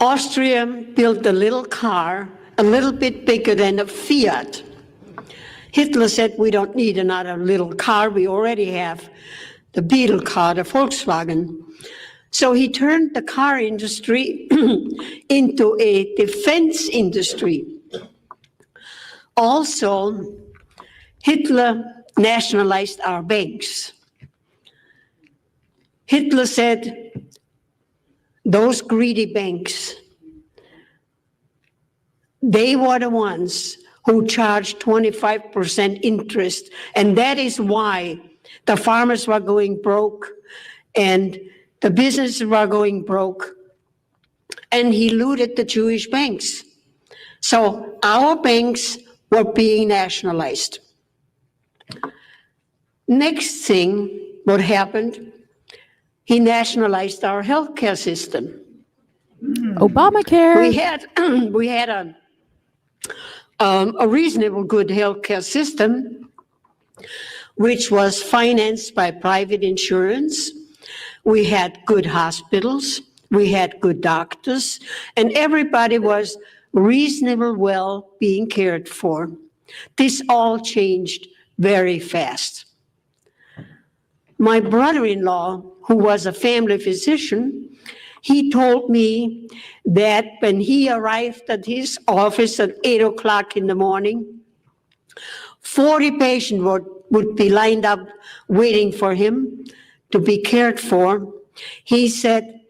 Austria built a little car, a little bit bigger than a Fiat. Hitler said, we don't need another little car. We already have the Beetle car, the Volkswagen. So he turned the car industry into a defense industry. Also, Hitler nationalized our banks. Hitler said, those greedy banks, they were the ones who charged 25% interest. And that is why the farmers were going broke and the businesses were going broke. And he looted the Jewish banks. So our banks were being nationalized. Next thing, what happened, he nationalized our healthcare system. Obamacare. We had a reasonable good healthcare system, which was financed by private insurance. We had good hospitals, we had good doctors, and everybody was reasonably well being cared for. This all changed very fast. My brother-in-law, who was a family physician, he told me that when he arrived at his office at 8 o'clock in the morning, 40 patients would be lined up waiting for him to be cared for. He said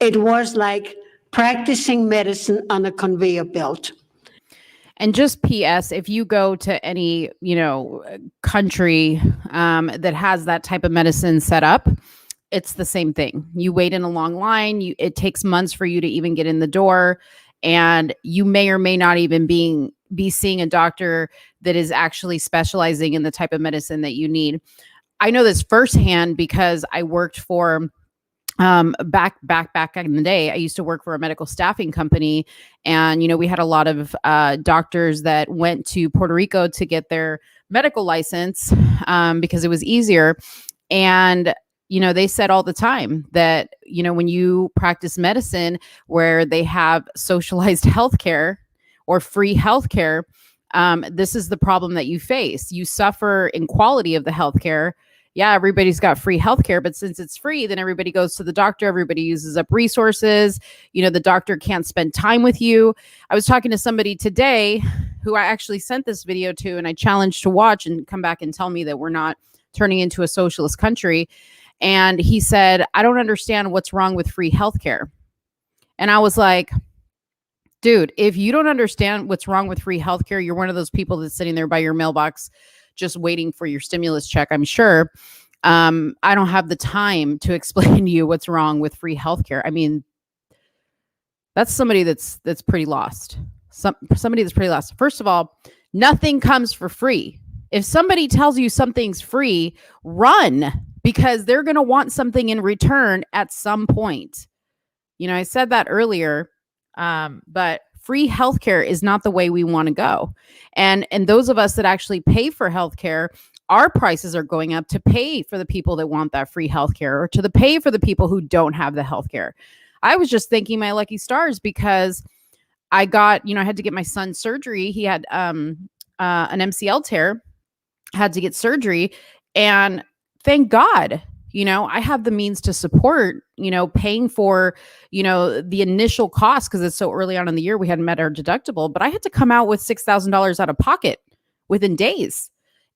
it was like practicing medicine on a conveyor belt. And just PS, if you go to any, country that has that type of medicine set up, it's the same thing. You wait in a long line. It takes months for you to even get in the door. And you may or may not even be seeing a doctor that is actually specializing in the type of medicine that you need. I know this firsthand because I worked for back in the day. I used to work for a medical staffing company, and we had a lot of doctors that went to Puerto Rico to get their medical license because it was easier. And they said all the time that when you practice medicine where they have socialized healthcare or free healthcare, this is the problem that you face. You suffer in quality of the healthcare. Yeah, everybody's got free healthcare, but since it's free, then everybody goes to the doctor. Everybody uses up resources. The doctor can't spend time with you. I was talking to somebody today who I actually sent this video to, and I challenged to watch and come back and tell me that we're not turning into a socialist country. And he said, I don't understand what's wrong with free healthcare. And I was like, dude, if you don't understand what's wrong with free healthcare, you're one of those people that's sitting there by your mailbox just waiting for your stimulus check, I'm sure. I don't have the time to explain to you what's wrong with free healthcare. I mean, that's somebody that's pretty lost. Somebody that's pretty lost. First of all, nothing comes for free. If somebody tells you something's free, run, because they're going to want something in return at some point. I said that earlier, but free healthcare is not the way we want to go. And those of us that actually pay for healthcare, our prices are going up to pay for the people that want that free healthcare, or to pay for the people who don't have the healthcare. I was just thanking my lucky stars because I got, I had to get my son surgery. He had an MCL tear, had to get surgery, and thank God, I have the means to support, paying for, the initial cost, because it's so early on in the year, we hadn't met our deductible, but I had to come out with $6,000 out of pocket within days.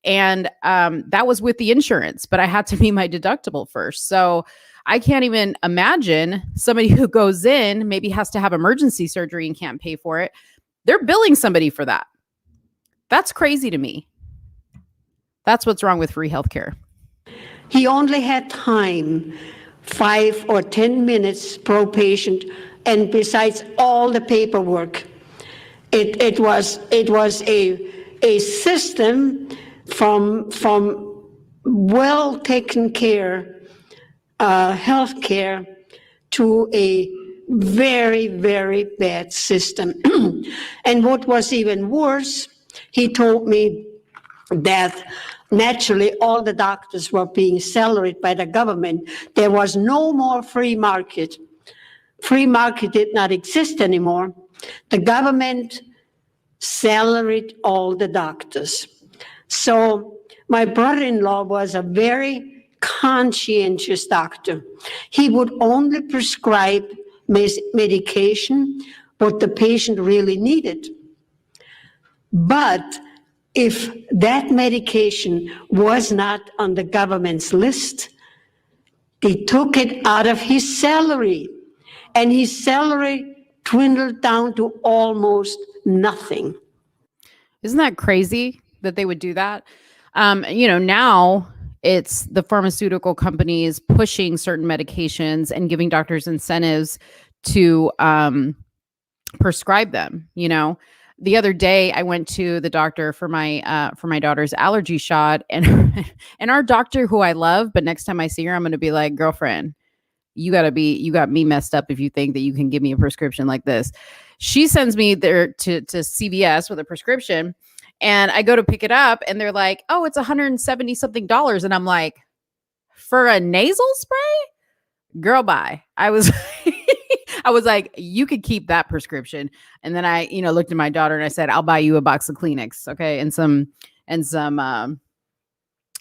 And that was with the insurance, but I had to meet my deductible first. So I can't even imagine somebody who goes in, maybe has to have emergency surgery and can't pay for it. They're billing somebody for that. That's crazy to me. That's what's wrong with free healthcare. He only had time 5 or 10 minutes per patient, and besides all the paperwork. It was a system from well taken care health care to a very, very bad system. And what was even worse, he told me that naturally all the doctors were being salaried by the government. There was no more free market. Free market did not exist anymore. The government salaried all the doctors. So my brother-in-law was a very conscientious doctor. He would only prescribe medication what the patient really needed. But if that medication was not on the government's list, they took it out of his salary, and his salary dwindled down to almost nothing. Isn't that crazy that they would do that? Now it's the pharmaceutical companies pushing certain medications and giving doctors incentives to prescribe them. The other day I went to the doctor for my daughter's allergy shot, and and our doctor, who I love, but next time I see her, I'm going to be like, girlfriend, you got me messed up if you think that you can give me a prescription like this. She sends me there to CVS with a prescription, and I go to pick it up, and they're like, oh, it's $170 something. And I'm like, for a nasal spray? Girl, bye. I was I was like, you could keep that prescription. And then I, looked at my daughter and I said, I'll buy you a box of Kleenex, okay, and some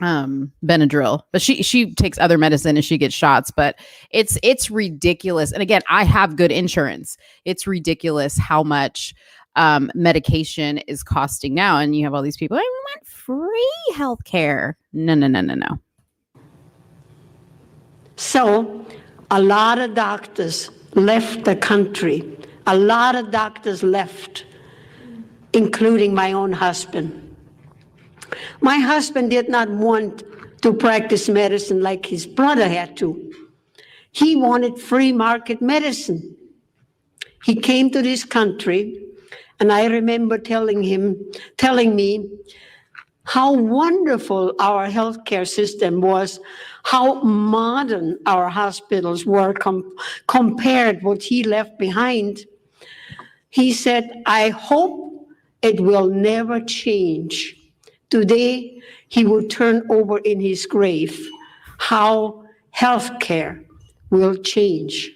Benadryl. But she takes other medicine and she gets shots. But it's ridiculous. And again, I have good insurance. It's ridiculous how much medication is costing now. And you have all these people, I want free healthcare. No. So a lot of doctors left the country. A lot of doctors left, including my own husband. My husband did not want to practice medicine like his brother had to. He wanted free market medicine. He came to this country, and I remember telling me how wonderful our healthcare system was, how modern our hospitals were compared what he left behind. He said, I hope it will never change. Today, he would turn over in his grave how healthcare will change.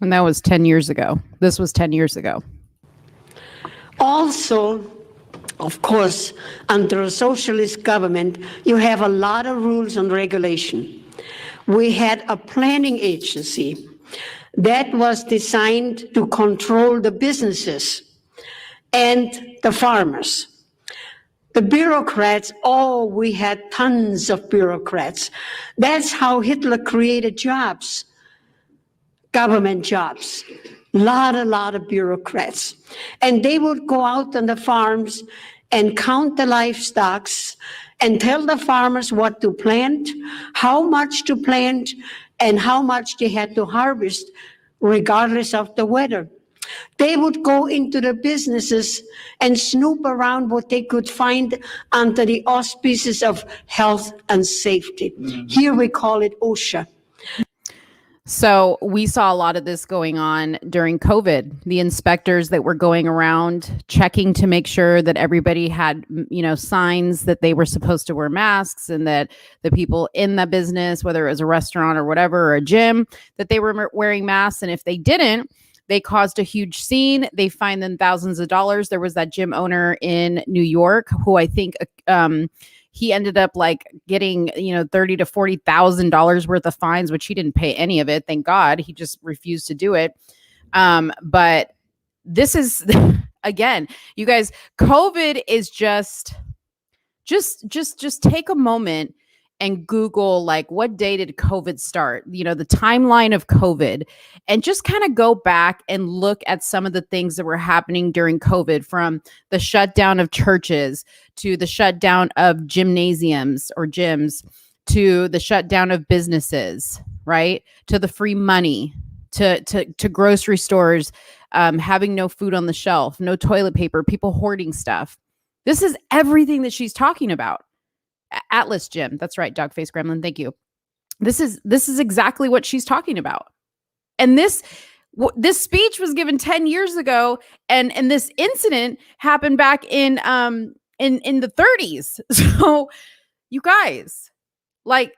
And that was 10 years ago. This was 10 years ago. Also, of course, under a socialist government, you have a lot of rules and regulation. We had a planning agency that was designed to control the businesses and the farmers. The bureaucrats, we had tons of bureaucrats. That's how Hitler created jobs, government jobs. Lot of bureaucrats. And they would go out on the farms and count the livestock and tell the farmers what to plant, how much to plant, and how much they had to harvest, regardless of the weather. They would go into the businesses and snoop around what they could find under the auspices of health and safety. Mm-hmm. Here we call it OSHA. So we saw a lot of this going on during COVID. The inspectors that were going around checking to make sure that everybody had, signs that they were supposed to wear masks, and that the people in the business, whether it was a restaurant or whatever, or a gym, that they were wearing masks. And if they didn't, they caused a huge scene. They fined them thousands of dollars. There was that gym owner in New York who I think he ended up getting, $30,000 to $40,000 worth of fines, which he didn't pay any of it. Thank God. He just refused to do it. But this is, again, you guys, COVID is just take a moment and Google, what day did COVID start? The timeline of COVID, and just kind of go back and look at some of the things that were happening during COVID, from the shutdown of churches to the shutdown of gymnasiums or gyms to the shutdown of businesses. right? To the free money, to grocery stores, having no food on the shelf, no toilet paper, people hoarding stuff. This is everything that she's talking about. Atlas Jim, that's right, Dogface Gremlin, thank you. This is exactly what she's talking about. And this speech was given 10 years ago, and this incident happened back in the 30s. So you guys, like,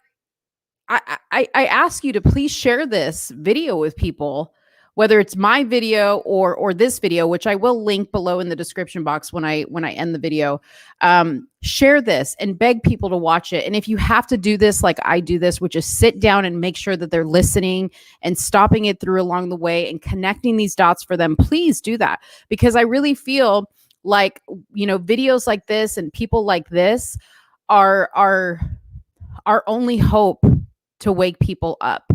I ask you to please share this video with people, whether it's my video or this video, which I will link below in the description box when I end the video. Share this and beg people to watch it. And if you have to do this like I do this, which is sit down and make sure that they're listening and stopping it through along the way and connecting these dots for them, please do that. Because I really feel like, videos like this and people like this are our only hope to wake people up.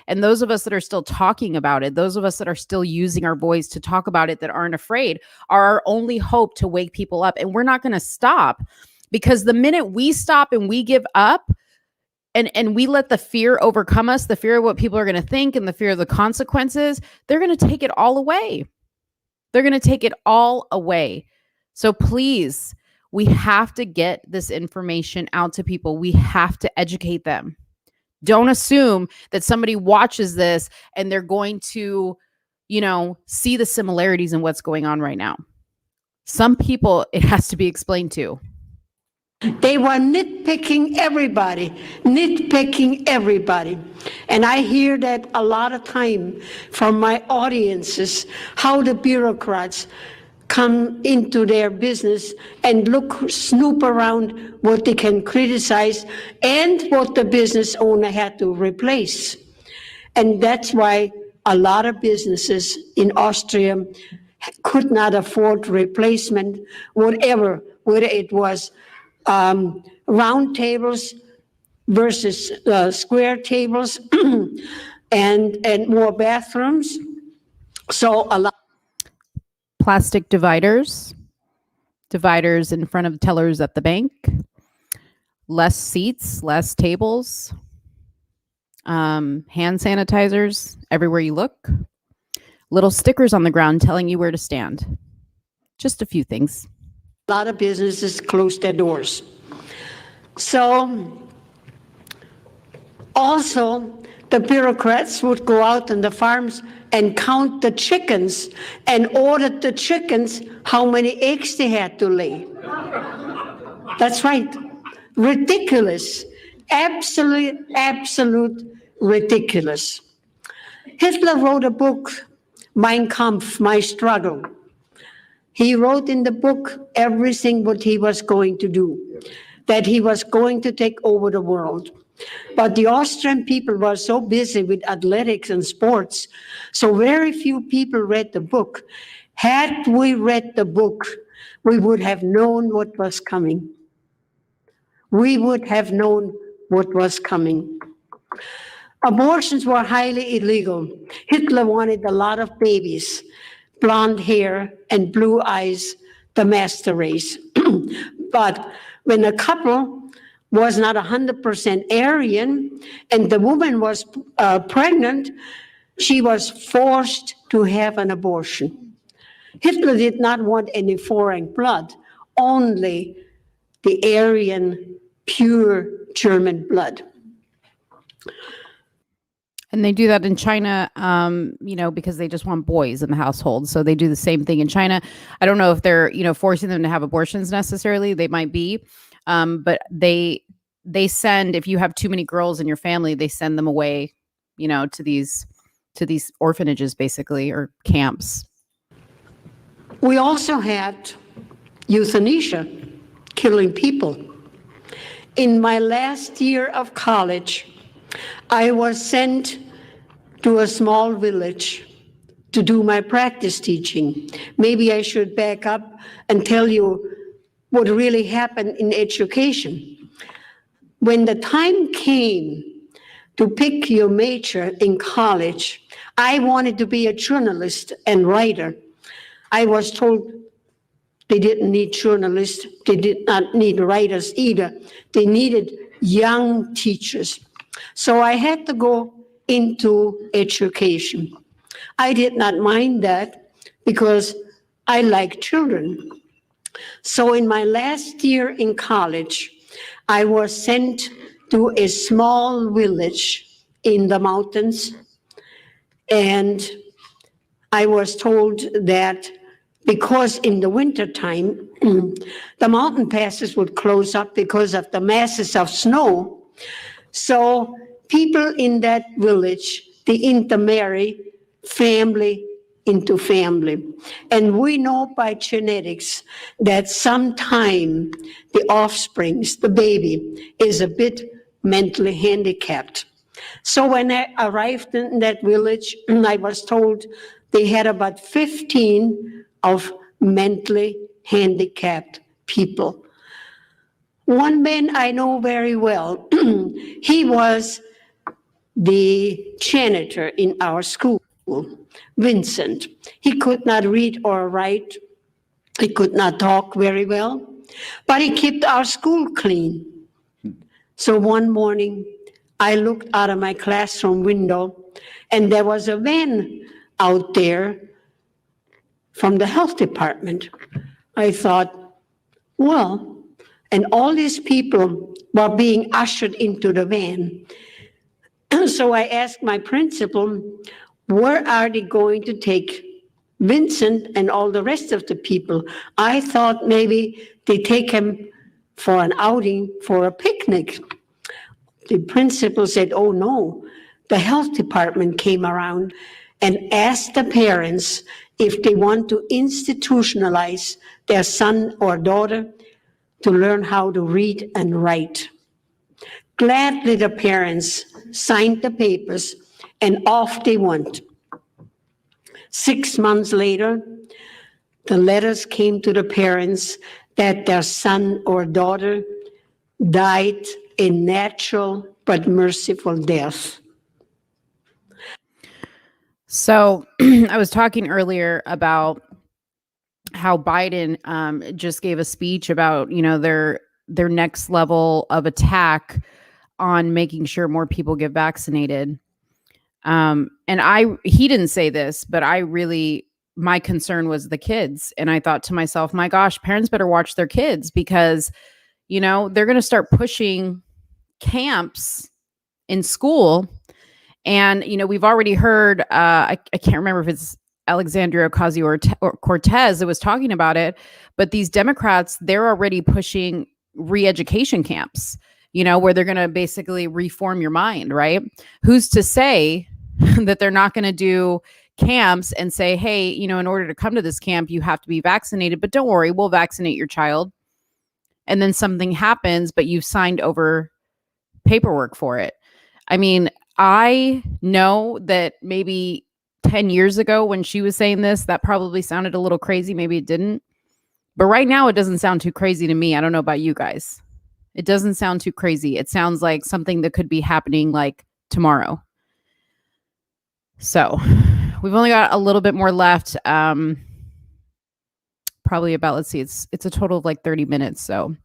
And those of us that are still talking about it, those of us that are still using our voice to talk about it, that aren't afraid, are our only hope to wake people up. And we're not going to stop, because the minute we stop and we give up and we let the fear overcome us, the fear of what people are going to think and the fear of the consequences, they're going to take it all away. They're going to take it all away. So please, we have to get this information out to people. We have to educate them. Don't assume that somebody watches this and they're going to, see the similarities in what's going on right now. Some people, it has to be explained to. They were nitpicking everybody. And I hear that a lot of time from my audiences, how the bureaucrats come into their business and snoop around what they can criticize and what the business owner had to replace. And that's why a lot of businesses in Austria could not afford replacement, whether it was round tables versus square tables and more bathrooms. So a lot. Plastic dividers in front of tellers at the bank, less seats, less tables, hand sanitizers everywhere you look, little stickers on the ground telling you where to stand. Just a few things. A lot of businesses closed their doors. So also, the bureaucrats would go out on the farms and count the chickens and order the chickens how many eggs they had to lay. That's right. Ridiculous. Absolute ridiculous. Hitler wrote a book, Mein Kampf, My Struggle. He wrote in the book everything what he was going to do, that he was going to take over the world. But the Austrian people were so busy with athletics and sports, so very few people read the book. Had we read the book, we would have known what was coming. We would have known what was coming. Abortions were highly illegal. Hitler wanted a lot of babies, blonde hair and blue eyes, the master race. But when a couple was not 100% Aryan and the woman was pregnant, she was forced to have an abortion. Hitler did not want any foreign blood, only the Aryan, pure German blood. And they do that in China, because they just want boys in the household. So they do the same thing in China. I don't know if they're, forcing them to have abortions necessarily. They might be, but they send, if you have too many girls in your family, they send them away, to these orphanages, basically, or camps. We also had euthanasia, killing people. In my last year of college, I was sent to a small village to do my practice teaching. Maybe I should back up and tell you what really happened in education. When the time came to pick your major in college, I wanted to be a journalist and writer. I was told they didn't need journalists, they did not need writers either. They needed young teachers. So I had to go into education. I did not mind that because I like children. So in my last year in college, I was sent to a small village in the mountains, and I was told that because in the wintertime, the mountain passes would close up because of the masses of snow. So people in that village, they intermarry family into family. And we know by genetics that sometime the offsprings, the baby, is a bit mentally handicapped. So when I arrived in that village, I was told they had about 15 of mentally handicapped people. One man I know very well, he was the janitor in our school, Vincent. He could not read or write. He could not talk very well, but he kept our school clean. So one morning, I looked out of my classroom window, and there was a van out there from the health department. I thought, well, and all these people were being ushered into the van. So I asked my principal, where are they going to take Vincent and all the rest of the people? I thought maybe they take him for an outing, for a picnic. The principal said, oh no, the health department came around and asked the parents if they want to institutionalize their son or daughter to learn how to read and write. Gladly, the parents signed the papers and off they went. 6 months later, the letters came to the parents that their son or daughter died a natural but merciful death. So I was talking earlier about how Biden just gave a speech about, their next level of attack on making sure more people get vaccinated. And he didn't say this, but my concern was the kids. And I thought to myself, my gosh, parents better watch their kids because, they're going to start pushing camps in school. And, we've already heard, I can't remember if it's Alexandria Ocasio-Cortez that was talking about it, but these Democrats, they're already pushing re-education camps, where they're going to basically reform your mind, right? Who's to say that they're not going to do camps and say, hey, in order to come to this camp, you have to be vaccinated, but don't worry, we'll vaccinate your child. And then something happens, but you've signed over paperwork for it. I mean, I know that maybe 10 years ago when she was saying this, that probably sounded a little crazy. Maybe it didn't. But right now, it doesn't sound too crazy to me. I don't know about you guys. It doesn't sound too crazy. It sounds like something that could be happening like tomorrow. So we've only got a little bit more left. Probably about, let's see, it's a total of like 30 minutes. So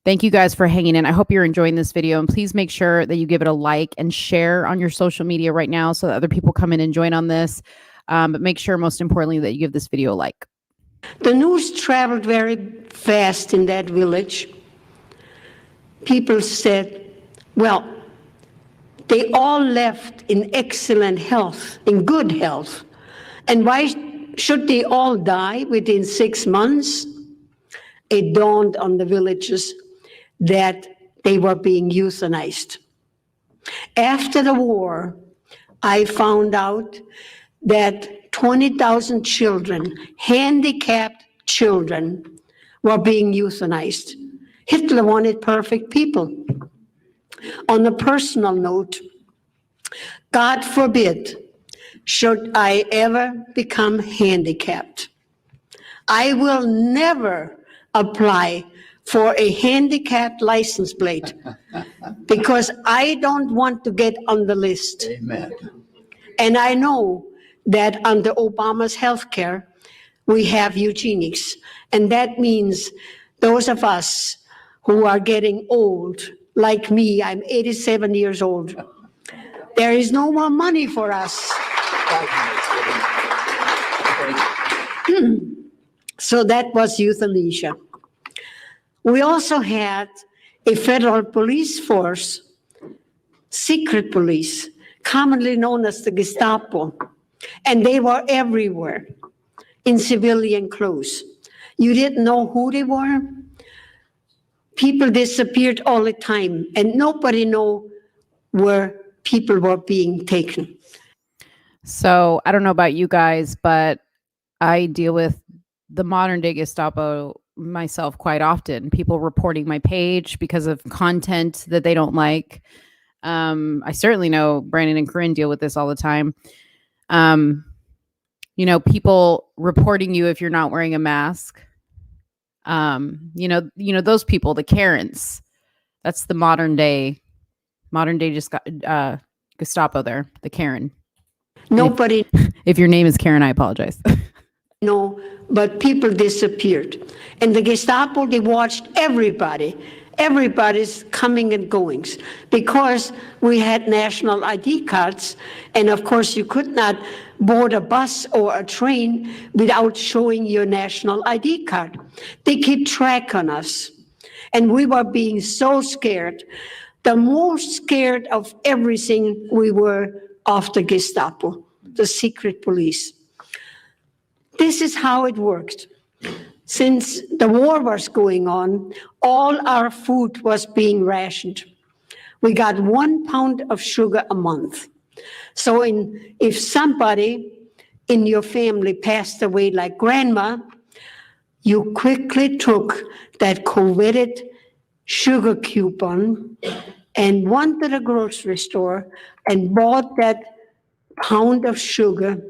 thank you guys for hanging in. I hope you're enjoying this video, and please make sure that you give it a like and share on your social media right now so that other people come in and join on this. But make sure, most importantly, that you give this video a like. The news traveled very fast in that village. People said, well, they all left in excellent health, in good health. And why should they all die within 6 months? It dawned on the villagers that they were being euthanized. After the war, I found out that 20,000 children, handicapped children, were being euthanized. Hitler wanted perfect people. On a personal note, God forbid, should I ever become handicapped, I will never apply for a handicapped license plate because I don't want to get on the list. Amen. And I know that under Obama's health care, we have eugenics. And that means those of us who are getting old, like me, I'm 87 years old, There is no more money for us. So that was euthanasia. We also had a federal police force, secret police, commonly known as the Gestapo, and they were everywhere in civilian clothes. You didn't know who they were. People disappeared all the time, and nobody knew where people were being taken. So I don't know about you guys, but I deal with the modern day Gestapo myself quite often. People reporting my page because of content that they don't like. I certainly know Brandon and Corinne deal with this all the time. People reporting you if you're not wearing a mask. Those people, the Karens. That's the modern day just Gestapo there, the Karen. Nobody. If your name is Karen, I apologize. No, but people disappeared. And the Gestapo, they watched everybody's coming and goings, because we had national ID cards. And of course, you could not board a bus or a train without showing your national ID card. They keep track on us. And we were being so scared. The most scared of everything we were of the Gestapo, the secret police. This is how it worked. Since the war was going on, all our food was being rationed. We got 1 pound of sugar a month. So if somebody in your family passed away, like grandma, you quickly took that coveted sugar coupon and went to the grocery store and bought that pound of sugar.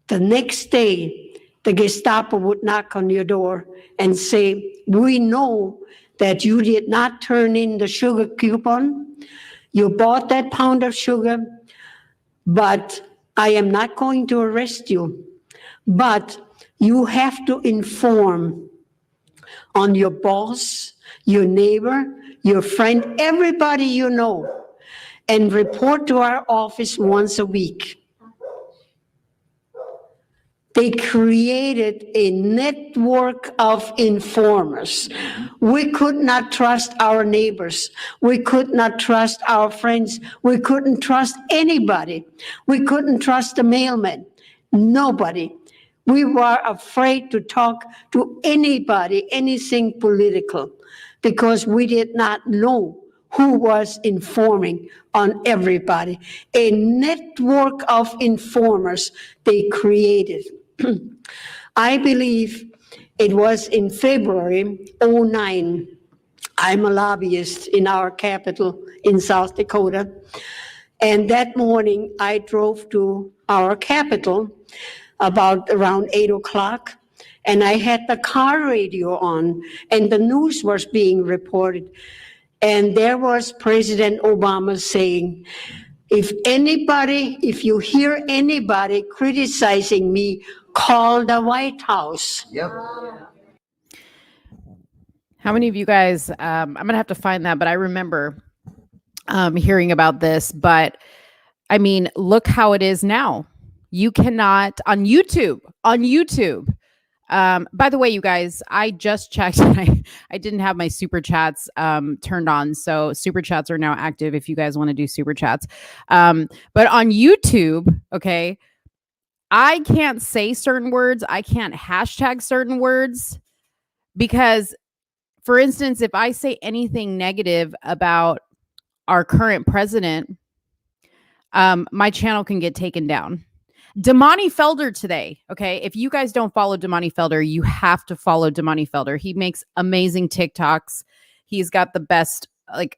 The next day, the Gestapo would knock on your door and say, "We know that you did not turn in the sugar coupon. You bought that pound of sugar, but I am not going to arrest you. But you have to inform on your boss, your neighbor, your friend, everybody you know, and report to our office once a week." They created a network of informers. We could not trust our neighbors. We could not trust our friends. We couldn't trust anybody. We couldn't trust the mailman. Nobody. We were afraid to talk to anybody, anything political, because we did not know who was informing on everybody. A network of informers they created. I believe it was in February 2009. I'm a lobbyist in our capital in South Dakota. And that morning I drove to our capital about around 8 o'clock. And I had the car radio on, and the news was being reported. And there was President Obama saying, if you hear anybody criticizing me, call the White House. Yep. How many of you guys, I'm going to have to find that, but I remember hearing about this. But I mean, look how it is now. You cannot, on YouTube. By the way, you guys, I just checked. I didn't have my super chats turned on. So super chats are now active if you guys want to do super chats. But on YouTube, okay, I can't say certain words. I can't hashtag certain words because, for instance, if I say anything negative about our current president, my channel can get taken down. Damani Felder today. Okay. If you guys don't follow Damani Felder, you have to follow Damani Felder. He makes amazing TikToks. He's got the best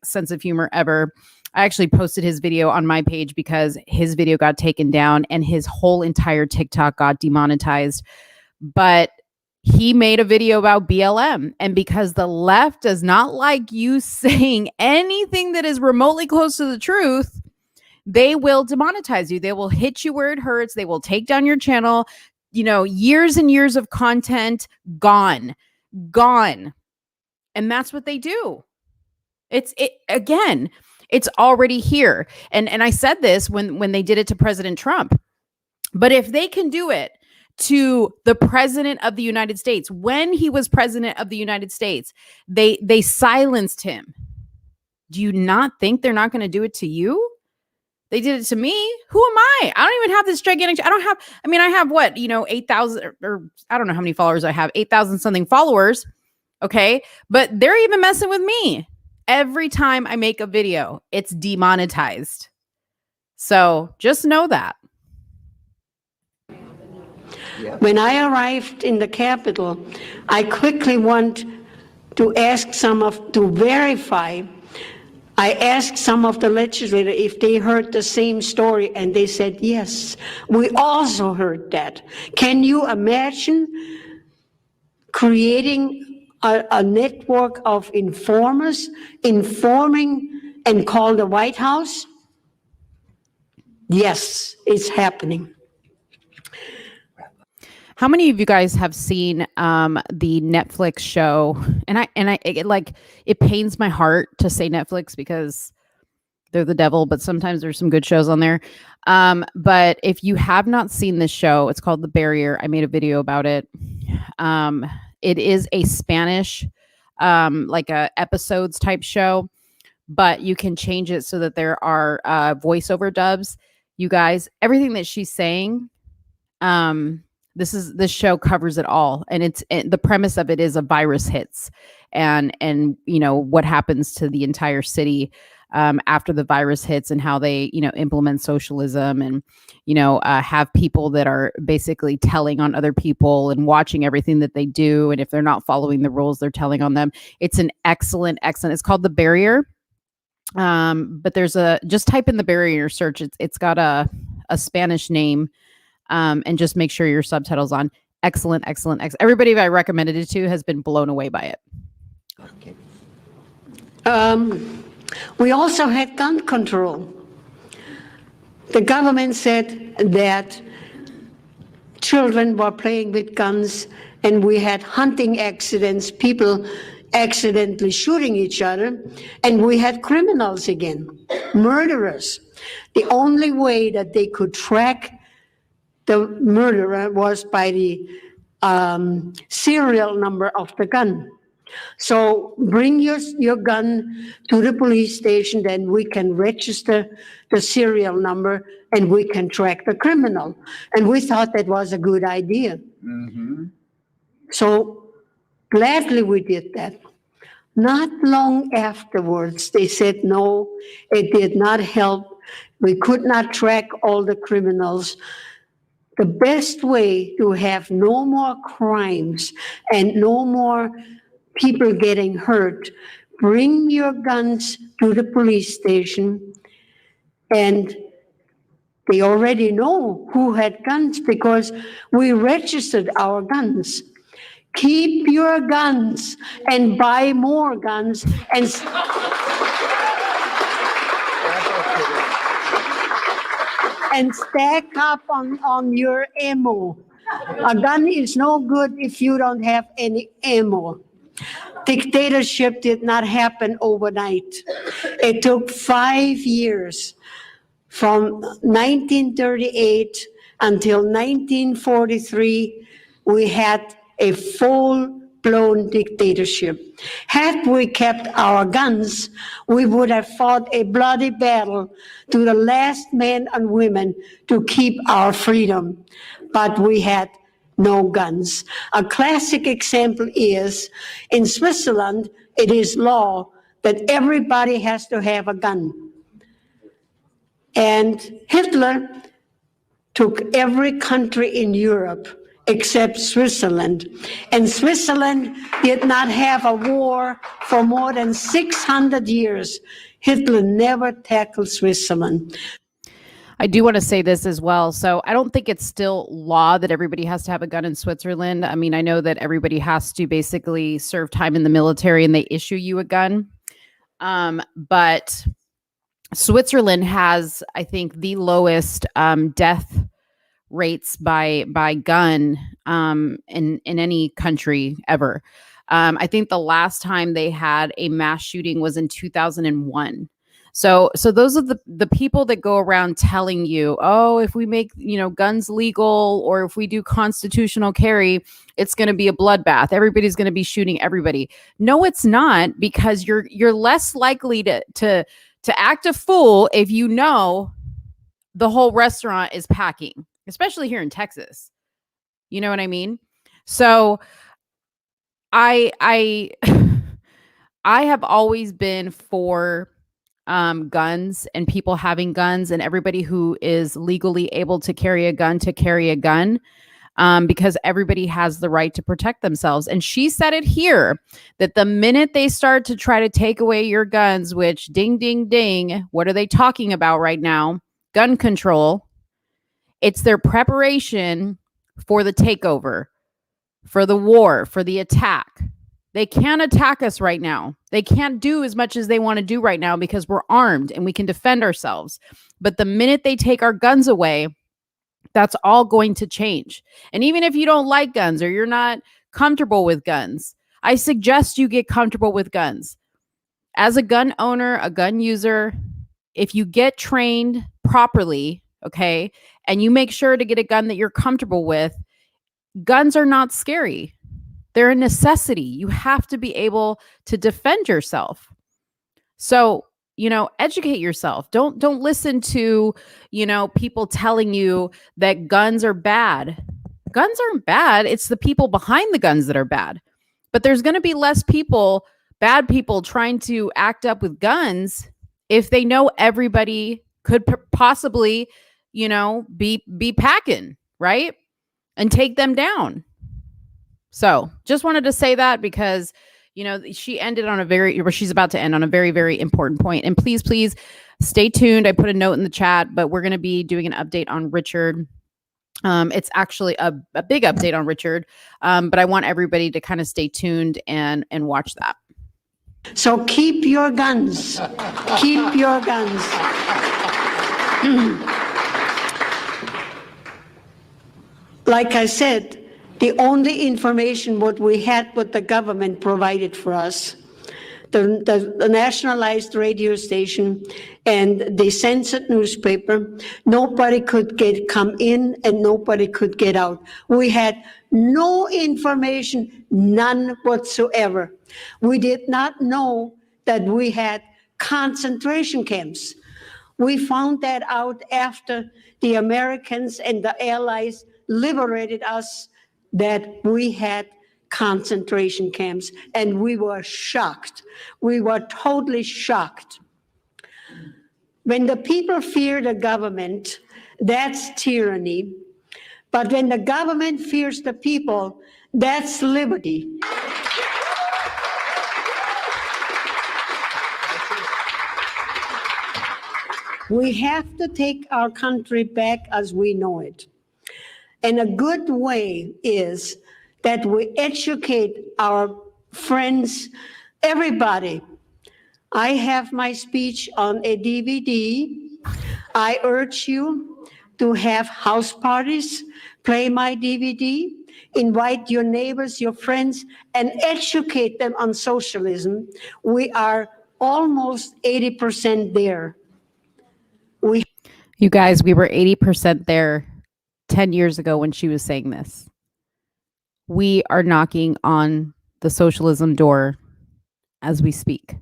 sense of humor ever. I actually posted his video on my page because his video got taken down and his whole entire TikTok got demonetized. But he made a video about BLM. And because the left does not like you saying anything that is remotely close to the truth, they will demonetize you. They will hit you where it hurts. They will take down your channel. Years and years of content gone. And that's what they do. It's It's already here. And I said this when they did it to President Trump. But if they can do it to the president of the United States, when he was president of the United States, they silenced him. Do you not think they're not going to do it to you? They did it to me. Who am I? I don't even have this gigantic. I have what, 8,000 or I don't know how many followers I have, 8,000 something followers. Okay. But they're even messing with me. Every time I make a video, it's demonetized. So just know that. When I arrived in the Capitol, I quickly want to verify. I asked some of the legislators if they heard the same story, and they said, yes, we also heard that. Can you imagine creating a network of informers, informing and call the White House? Yes, it's happening. How many of you guys have seen the Netflix show? And it pains my heart to say Netflix because they're the devil, but sometimes there's some good shows on there. But if you have not seen this show, it's called The Barrier. I made a video about it. It is a Spanish, like a episodes type show, but you can change it so that there are voiceover dubs. You guys, everything that she's saying, this show covers it all, and the premise of it is a virus hits, and what happens to the entire city after the virus hits, and how they implement socialism, and have people that are basically telling on other people and watching everything that they do, and if they're not following the rules, they're telling on them. It's an excellent. It's called The Barrier. But just type in The Barrier in your search. It's got a Spanish name. And just make sure your subtitles on. Excellent. Everybody I recommended it to has been blown away by it. Okay. We also had gun control. The government said that children were playing with guns, and we had hunting accidents, people accidentally shooting each other, and we had criminals again, murderers. The only way that they could track the murderer was by the serial number of the gun. So bring your gun to the police station, then we can register the serial number and we can track the criminal. And we thought that was a good idea. Mm-hmm. So gladly we did that. Not long afterwards, they said, no, it did not help. We could not track all the criminals. The best way to have no more crimes and no more people getting hurt, bring your guns to the police station, and they already know who had guns because we registered our guns. Keep your guns and buy more guns and stack up on your ammo. A gun is no good if you don't have any ammo. Dictatorship did not happen overnight. It took 5 years, from 1938 until 1943, we had a full-blown dictatorship. Had we kept our guns, we would have fought a bloody battle to the last man and women to keep our freedom. But we had no guns. A classic example is in Switzerland, it is law that everybody has to have a gun. And Hitler took every country in Europe except Switzerland. And Switzerland did not have a war for more than 600 years. Hitler never tackled Switzerland. I do want to say this as well. So I don't think it's still law that everybody has to have a gun in Switzerland. I mean, I know that everybody has to basically serve time in the military and they issue you a gun. But Switzerland has, I think, the lowest death rates by gun in any country ever. I think the last time they had a mass shooting was in 2001. So those are the people that go around telling you, oh, if we make, guns legal, or if we do constitutional carry, it's going to be a bloodbath. Everybody's going to be shooting everybody. No, it's not, because you're less likely to act a fool if you know the whole restaurant is packing, especially here in Texas. You know what I mean? So I I have always been for guns and people having guns, and everybody who is legally able to carry a gun because everybody has the right to protect themselves. And she said it here, that the minute they start to try to take away your guns, which ding, ding, ding, what are they talking about right now? Gun control. It's their preparation for the takeover, for the war, for the attack. They can't attack us right now. They can't do as much as they want to do right now because we're armed and we can defend ourselves. But the minute they take our guns away, that's all going to change. And even if you don't like guns or you're not comfortable with guns, I suggest you get comfortable with guns. As a gun owner, a gun user, if you get trained properly, okay, and you make sure to get a gun that you're comfortable with, guns are not scary. They're a necessity. You have to be able to defend yourself. So, educate yourself. Don't listen to, people telling you that guns are bad. Guns aren't bad. It's the people behind the guns that are bad. But there's going to be less people, bad people, trying to act up with guns if they know everybody could possibly, be packing, right? And take them down. So just wanted to say that because, she ended on she's about to end on a very, very important point. And please, please stay tuned. I put a note in the chat, but we're going to be doing an update on Richard. It's actually a big update on Richard, but I want everybody to kind of stay tuned and watch that. So keep your guns. Keep your guns. Like I said, the only information what we had, what the government provided for us, the nationalized radio station and the censored newspaper, nobody could come in and nobody could get out. We had no information, none whatsoever. We did not know that we had concentration camps. We found that out after the Americans and the Allies liberated us, that we had concentration camps, and we were shocked. We were totally shocked. When the people fear the government, that's tyranny. But when the government fears the people, that's liberty. We have to take our country back as we know it. And a good way is that we educate our friends, everybody. I have my speech on a DVD. I urge you to have house parties, play my DVD, invite your neighbors, your friends, and educate them on socialism. We are almost 80% there. You guys, we were 80% there 10 years ago when she was saying this. We are knocking on the socialism door as we speak.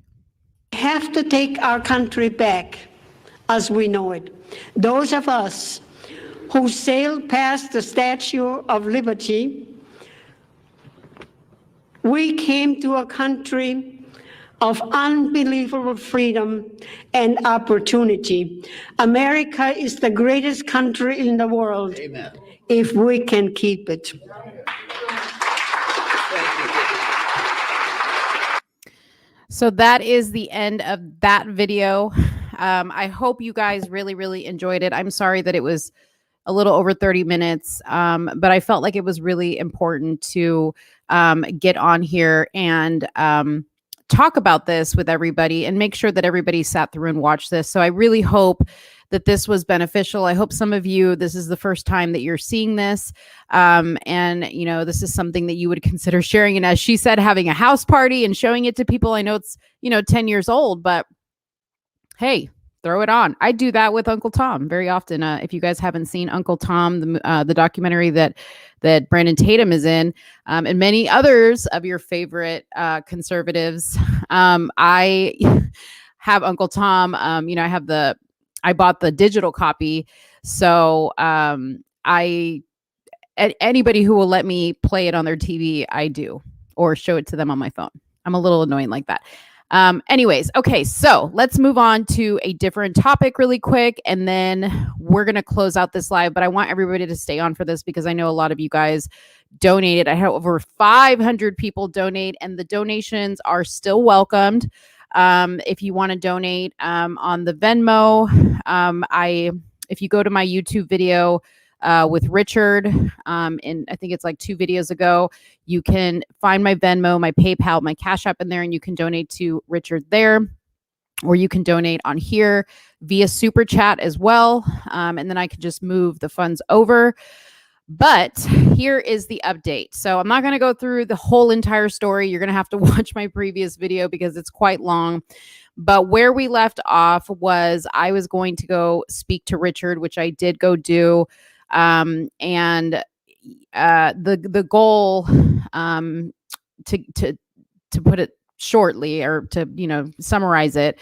We have to take our country back as we know it. Those of us who sailed past the Statue of Liberty, we came to a country of unbelievable freedom and opportunity. America is the greatest country in the world. Amen. If we can keep it. So that is the end of that video. I hope you guys really, really enjoyed it. I'm sorry that it was a little over 30 minutes, but I felt like it was really important to get on here and talk about this with everybody and make sure that everybody sat through and watched this. So I really hope that this was beneficial. I hope some of you, this is the first time that you're seeing this. And, this is something that you would consider sharing. And as she said, having a house party and showing it to people. I know it's, 10 years old, but Hey, throw it on. I do that with Uncle Tom very often. If you guys haven't seen Uncle Tom, the documentary that Brandon Tatum is in, and many others of your favorite conservatives, I have Uncle Tom. I bought the digital copy, so anybody who will let me play it on their TV, I do, or show it to them on my phone. I'm a little annoying like that. Anyways, okay, so let's move on to a different topic really quick, and then we're going to close out this live. But I want everybody to stay on for this because I know a lot of you guys donated. I had over 500 people donate, and the donations are still welcomed. If you want to donate on the Venmo, if you go to my YouTube video, with Richard, and I think it's like 2 videos ago. You can find my Venmo, my PayPal, my Cash App in there, and you can donate to Richard there, or you can donate on here via Super Chat as well, and then I can just move the funds over. But here is the update. So I'm not going to go through the whole entire story. You're going to have to watch my previous video because it's quite long. But where we left off was I was going to go speak to Richard, which I did go do. And the goal, to put it shortly, or to summarize it,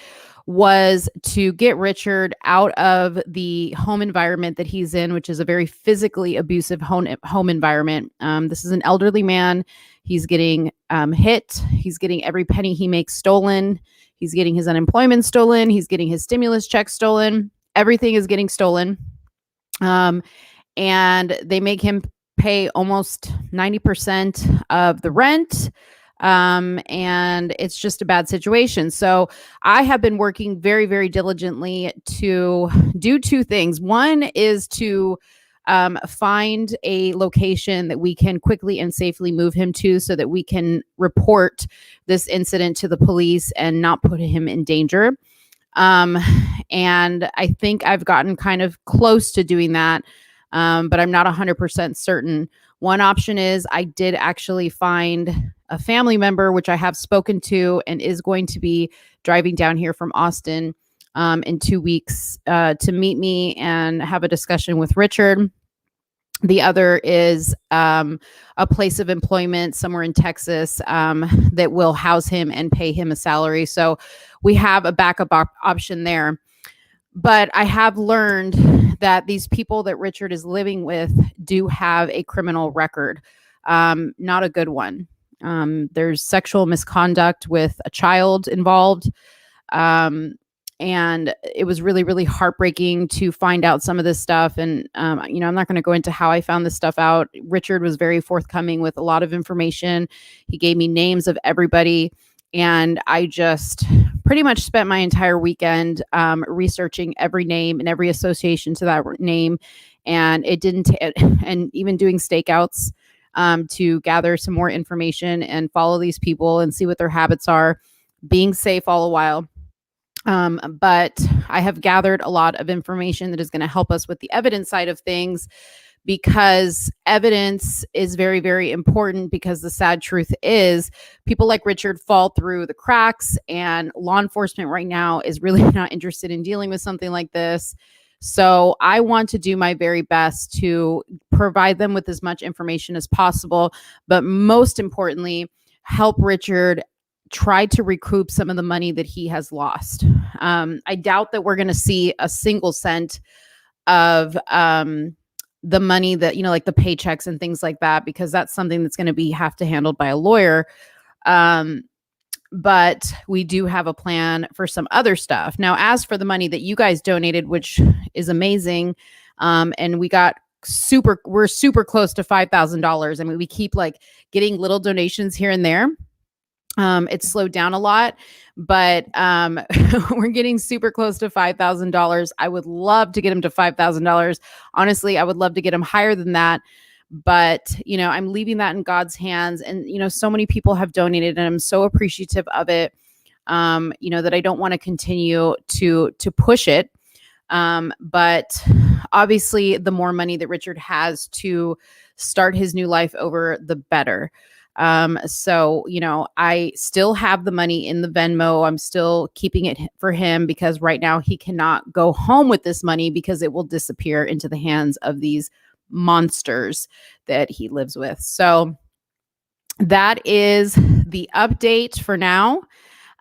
was to get Richard out of the home environment that he's in, which is a very physically abusive home environment. This is an elderly man. He's getting hit. He's getting every penny he makes stolen. He's getting his unemployment stolen. He's getting his stimulus check stolen. Everything is getting stolen. And they make him pay almost 90% of the rent. And it's just a bad situation. So I have been working very, very diligently to do 2 things. One is to find a location that we can quickly and safely move him to so that we can report this incident to the police and not put him in danger. And I think I've gotten kind of close to doing that. But I'm not 100% certain. One option is I did actually find a family member, which I have spoken to and is going to be driving down here from Austin in 2 weeks to meet me and have a discussion with Richard. The other is a place of employment somewhere in Texas that will house him and pay him a salary. So we have a backup option there. But I have learned that these people that Richard is living with do have a criminal record, not a good one. There's sexual misconduct with a child involved. And it was really, really heartbreaking to find out some of this stuff. And, I'm not going to go into how I found this stuff out. Richard was very forthcoming with a lot of information. He gave me names of everybody. And I just pretty much spent my entire weekend researching every name and every association to that name. And it didn't, and even doing stakeouts to gather some more information and follow these people and see what their habits are, being safe all the while. But I have gathered a lot of information that is going to help us with the evidence side of things, because evidence is very, very important, because the sad truth is people like Richard fall through the cracks, and law enforcement right now is really not interested in dealing with something like this. So I want to do my very best to provide them with as much information as possible, but most importantly, help Richard try to recoup some of the money that he has lost. I doubt that we're going to see a single cent of the money that, like the paychecks and things like that, because that's something that's going to have to handled by a lawyer. But we do have a plan for some other stuff. Now, as for the money that you guys donated, which is amazing, and we're super close to $5,000. I mean, we keep getting little donations here and there. It's slowed down a lot, but we're getting super close to $5,000. I would love to get him to $5,000. Honestly, I would love to get him higher than that. But, I'm leaving that in God's hands. And, so many people have donated, and I'm so appreciative of it, that I don't want to continue to push it. But obviously, the more money that Richard has to start his new life over, the better. So, I still have the money in the Venmo. I'm still keeping it for him because right now he cannot go home with this money because it will disappear into the hands of these monsters that he lives with. So that is the update for now.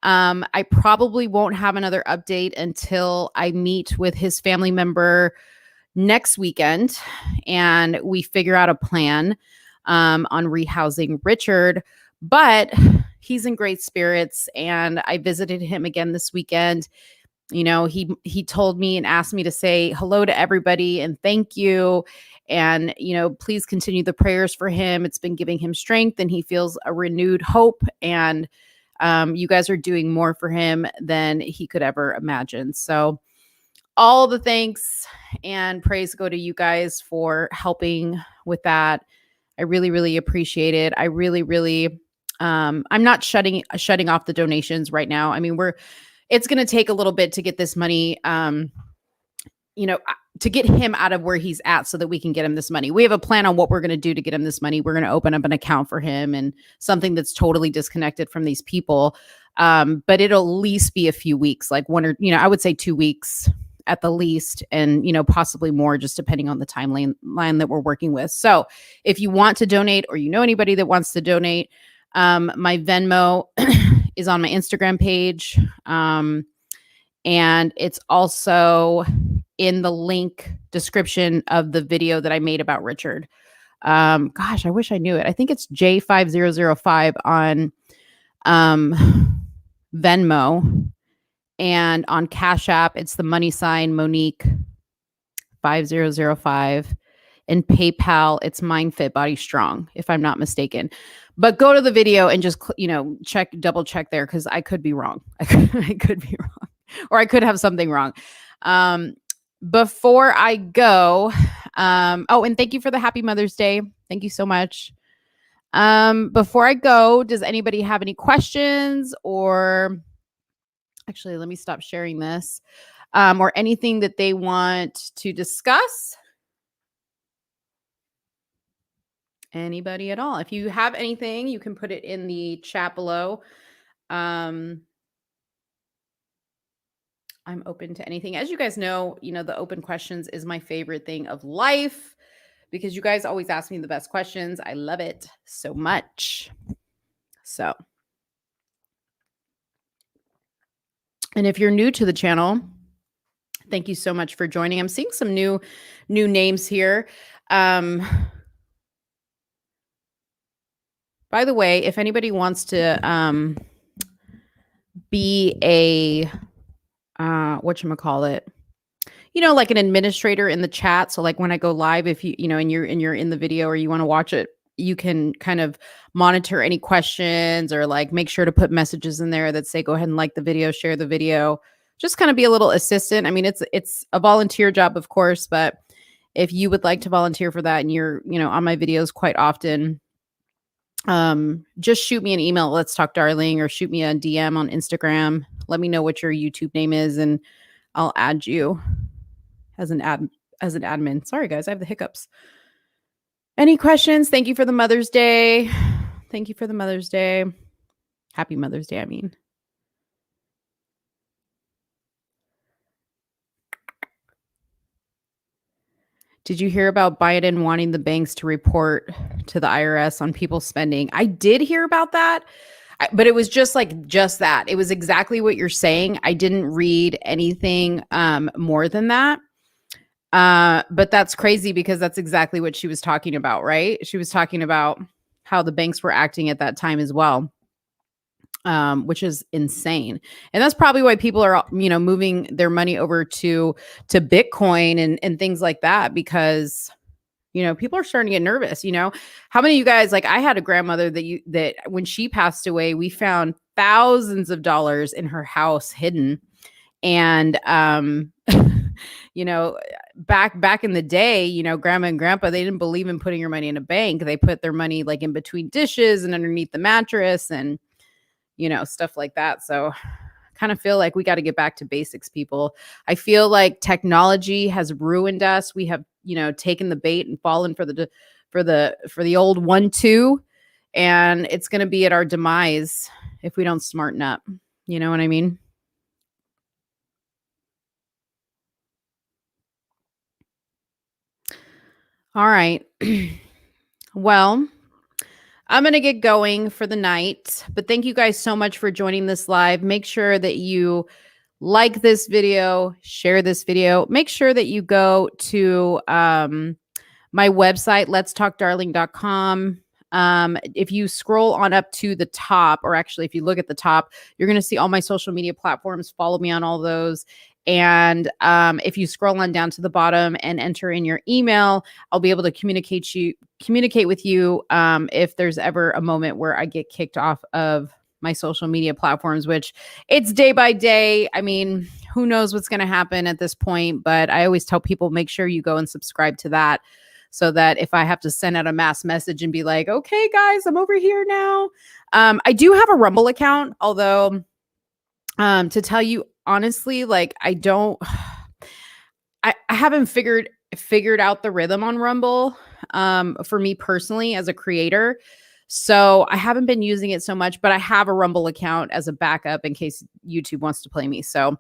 I probably won't have another update until I meet with his family member next weekend and we figure out a plan on rehousing Richard. But he's in great spirits, and I visited him again this weekend. He told me and asked me to say hello to everybody and thank you. And, please continue the prayers for him. It's been giving him strength and he feels a renewed hope. And you guys are doing more for him than he could ever imagine. So all the thanks and praise go to you guys for helping with that. I really, really appreciate it. I really, really, I'm not shutting off the donations right now. I mean, it's going to take a little bit to get this money, to get him out of where he's at so that we can get him this money. We have a plan on what we're going to do to get him this money. We're going to open up an account for him and something that's totally disconnected from these people. But it'll at least be a few weeks, like I would say 2 weeks at the least, and, possibly more, just depending on the timeline that we're working with. So if you want to donate or anybody that wants to donate, my Venmo is on my Instagram page. And it's also in the link description of the video that I made about Richard. Gosh, I wish I knew it. I think it's J5005 on Venmo, and on Cash App, it's the money sign Monique 5005. And PayPal, it's MindFit Body Strong, if I'm not mistaken. But go to the video and just, double check there, because I could be wrong. I could be wrong, or I could have something wrong. Before I go, and thank you for the Happy Mother's Day. Thank you so much. Before I go, does anybody have any questions, or actually, let me stop sharing this, or anything that they want to discuss? Anybody at all? If you have anything, you can put it in the chat below. I'm open to anything. As you guys know, the open questions is my favorite thing of life, because you guys always ask me the best questions. I love it so much. So, and if you're new to the channel, thank you so much for joining. I'm seeing some new names here. By the way, if anybody wants to be a whatchamacallit, like an administrator in the chat. So like when I go live, if you and you're in the video, or you want to watch it, you can kind of monitor any questions, or like make sure to put messages in there that say, go ahead and like the video, share the video, just kind of be a little assistant. I mean, it's a volunteer job, of course, but if you would like to volunteer for that and you're, on my videos quite often, just shoot me an email, Let's Talk Darling, or shoot me a DM on Instagram. Let me know what your YouTube name is, and I'll add you as an admin. Sorry guys, I have the hiccups. Any questions? Thank you for the Mother's Day. Thank you for the Mother's Day. Happy Mother's Day, I mean. Did you hear about Biden wanting the banks to report to the IRS on people spending? I did hear about that, but it was just that. It was exactly what you're saying. I didn't read anything more than that. But that's crazy, because that's exactly what she was talking about, right? She was talking about how the banks were acting at that time as well, which is insane. And that's probably why people are, moving their money over to Bitcoin and things like that, because, people are starting to get nervous. How many of you guys, like I had a grandmother that when she passed away, we found thousands of dollars in her house hidden. And, back in the day, grandma and grandpa, they didn't believe in putting your money in a bank. They put their money like in between dishes and underneath the mattress and, stuff like that. So I kind of feel like we got to get back to basics, people. I feel like technology has ruined us. We have, taken the bait and fallen for the old 1-2. And it's going to be at our demise if we don't smarten up. You know what I mean? All right. Well, I'm going to get going for the night, but thank you guys so much for joining this live. Make sure that you like this video, share this video. Make sure that you go to my website, letstalkdarling.com. If you scroll on up to the top, or actually, if you look at the top, you're going to see all my social media platforms. Follow me on all those. And if you scroll on down to the bottom and enter in your email, I'll be able to communicate with you if there's ever a moment where I get kicked off of my social media platforms, which it's day by day. I mean, who knows what's going to happen at this point, but I always tell people, make sure you go and subscribe to that, so that if I have to send out a mass message and be like, okay, guys, I'm over here now. I do have a Rumble account, although to tell you honestly, like I haven't figured out the rhythm on Rumble for me personally as a creator. So I haven't been using it so much, but I have a Rumble account as a backup in case YouTube wants to play me. So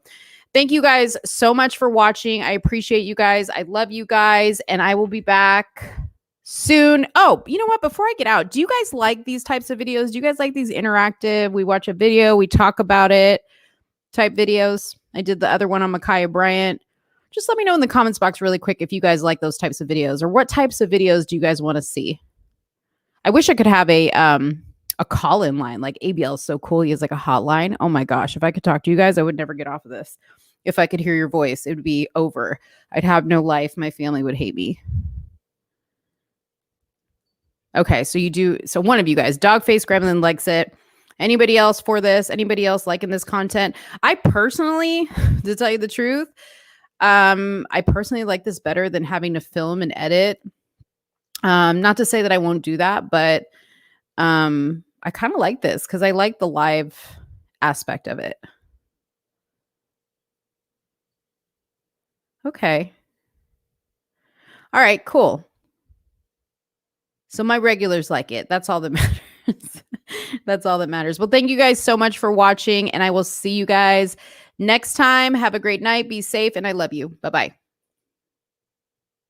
thank you guys so much for watching. I appreciate you guys. I love you guys, and I will be back soon. Oh, you know what? Before I get out, do you guys like these types of videos? Do you guys like these interactive, we watch a video, we talk about it type videos? I did the other one on Micaiah Bryant. Just let me know in the comments box really quick if you guys like those types of videos, or what types of videos do you guys want to see? I wish I could have a call-in line. Like ABL is so cool. He has like a hotline. Oh my gosh. If I could talk to you guys, I would never get off of this. If I could hear your voice, it would be over. I'd have no life. My family would hate me. Okay, so you do. So one of you guys, Dogface Gremlin, likes it. Anybody else for this? Anybody else liking this content? I personally, to tell you the truth, I personally like this better than having to film and edit. Not to say that I won't do that, but I kind of like this because I like the live aspect of it. Okay. All right, cool. So my regulars like it. That's all that matters. That's all that matters. Well, thank you guys so much for watching, and I will see you guys next time. Have a great night. Be safe, and I love you. Bye-bye.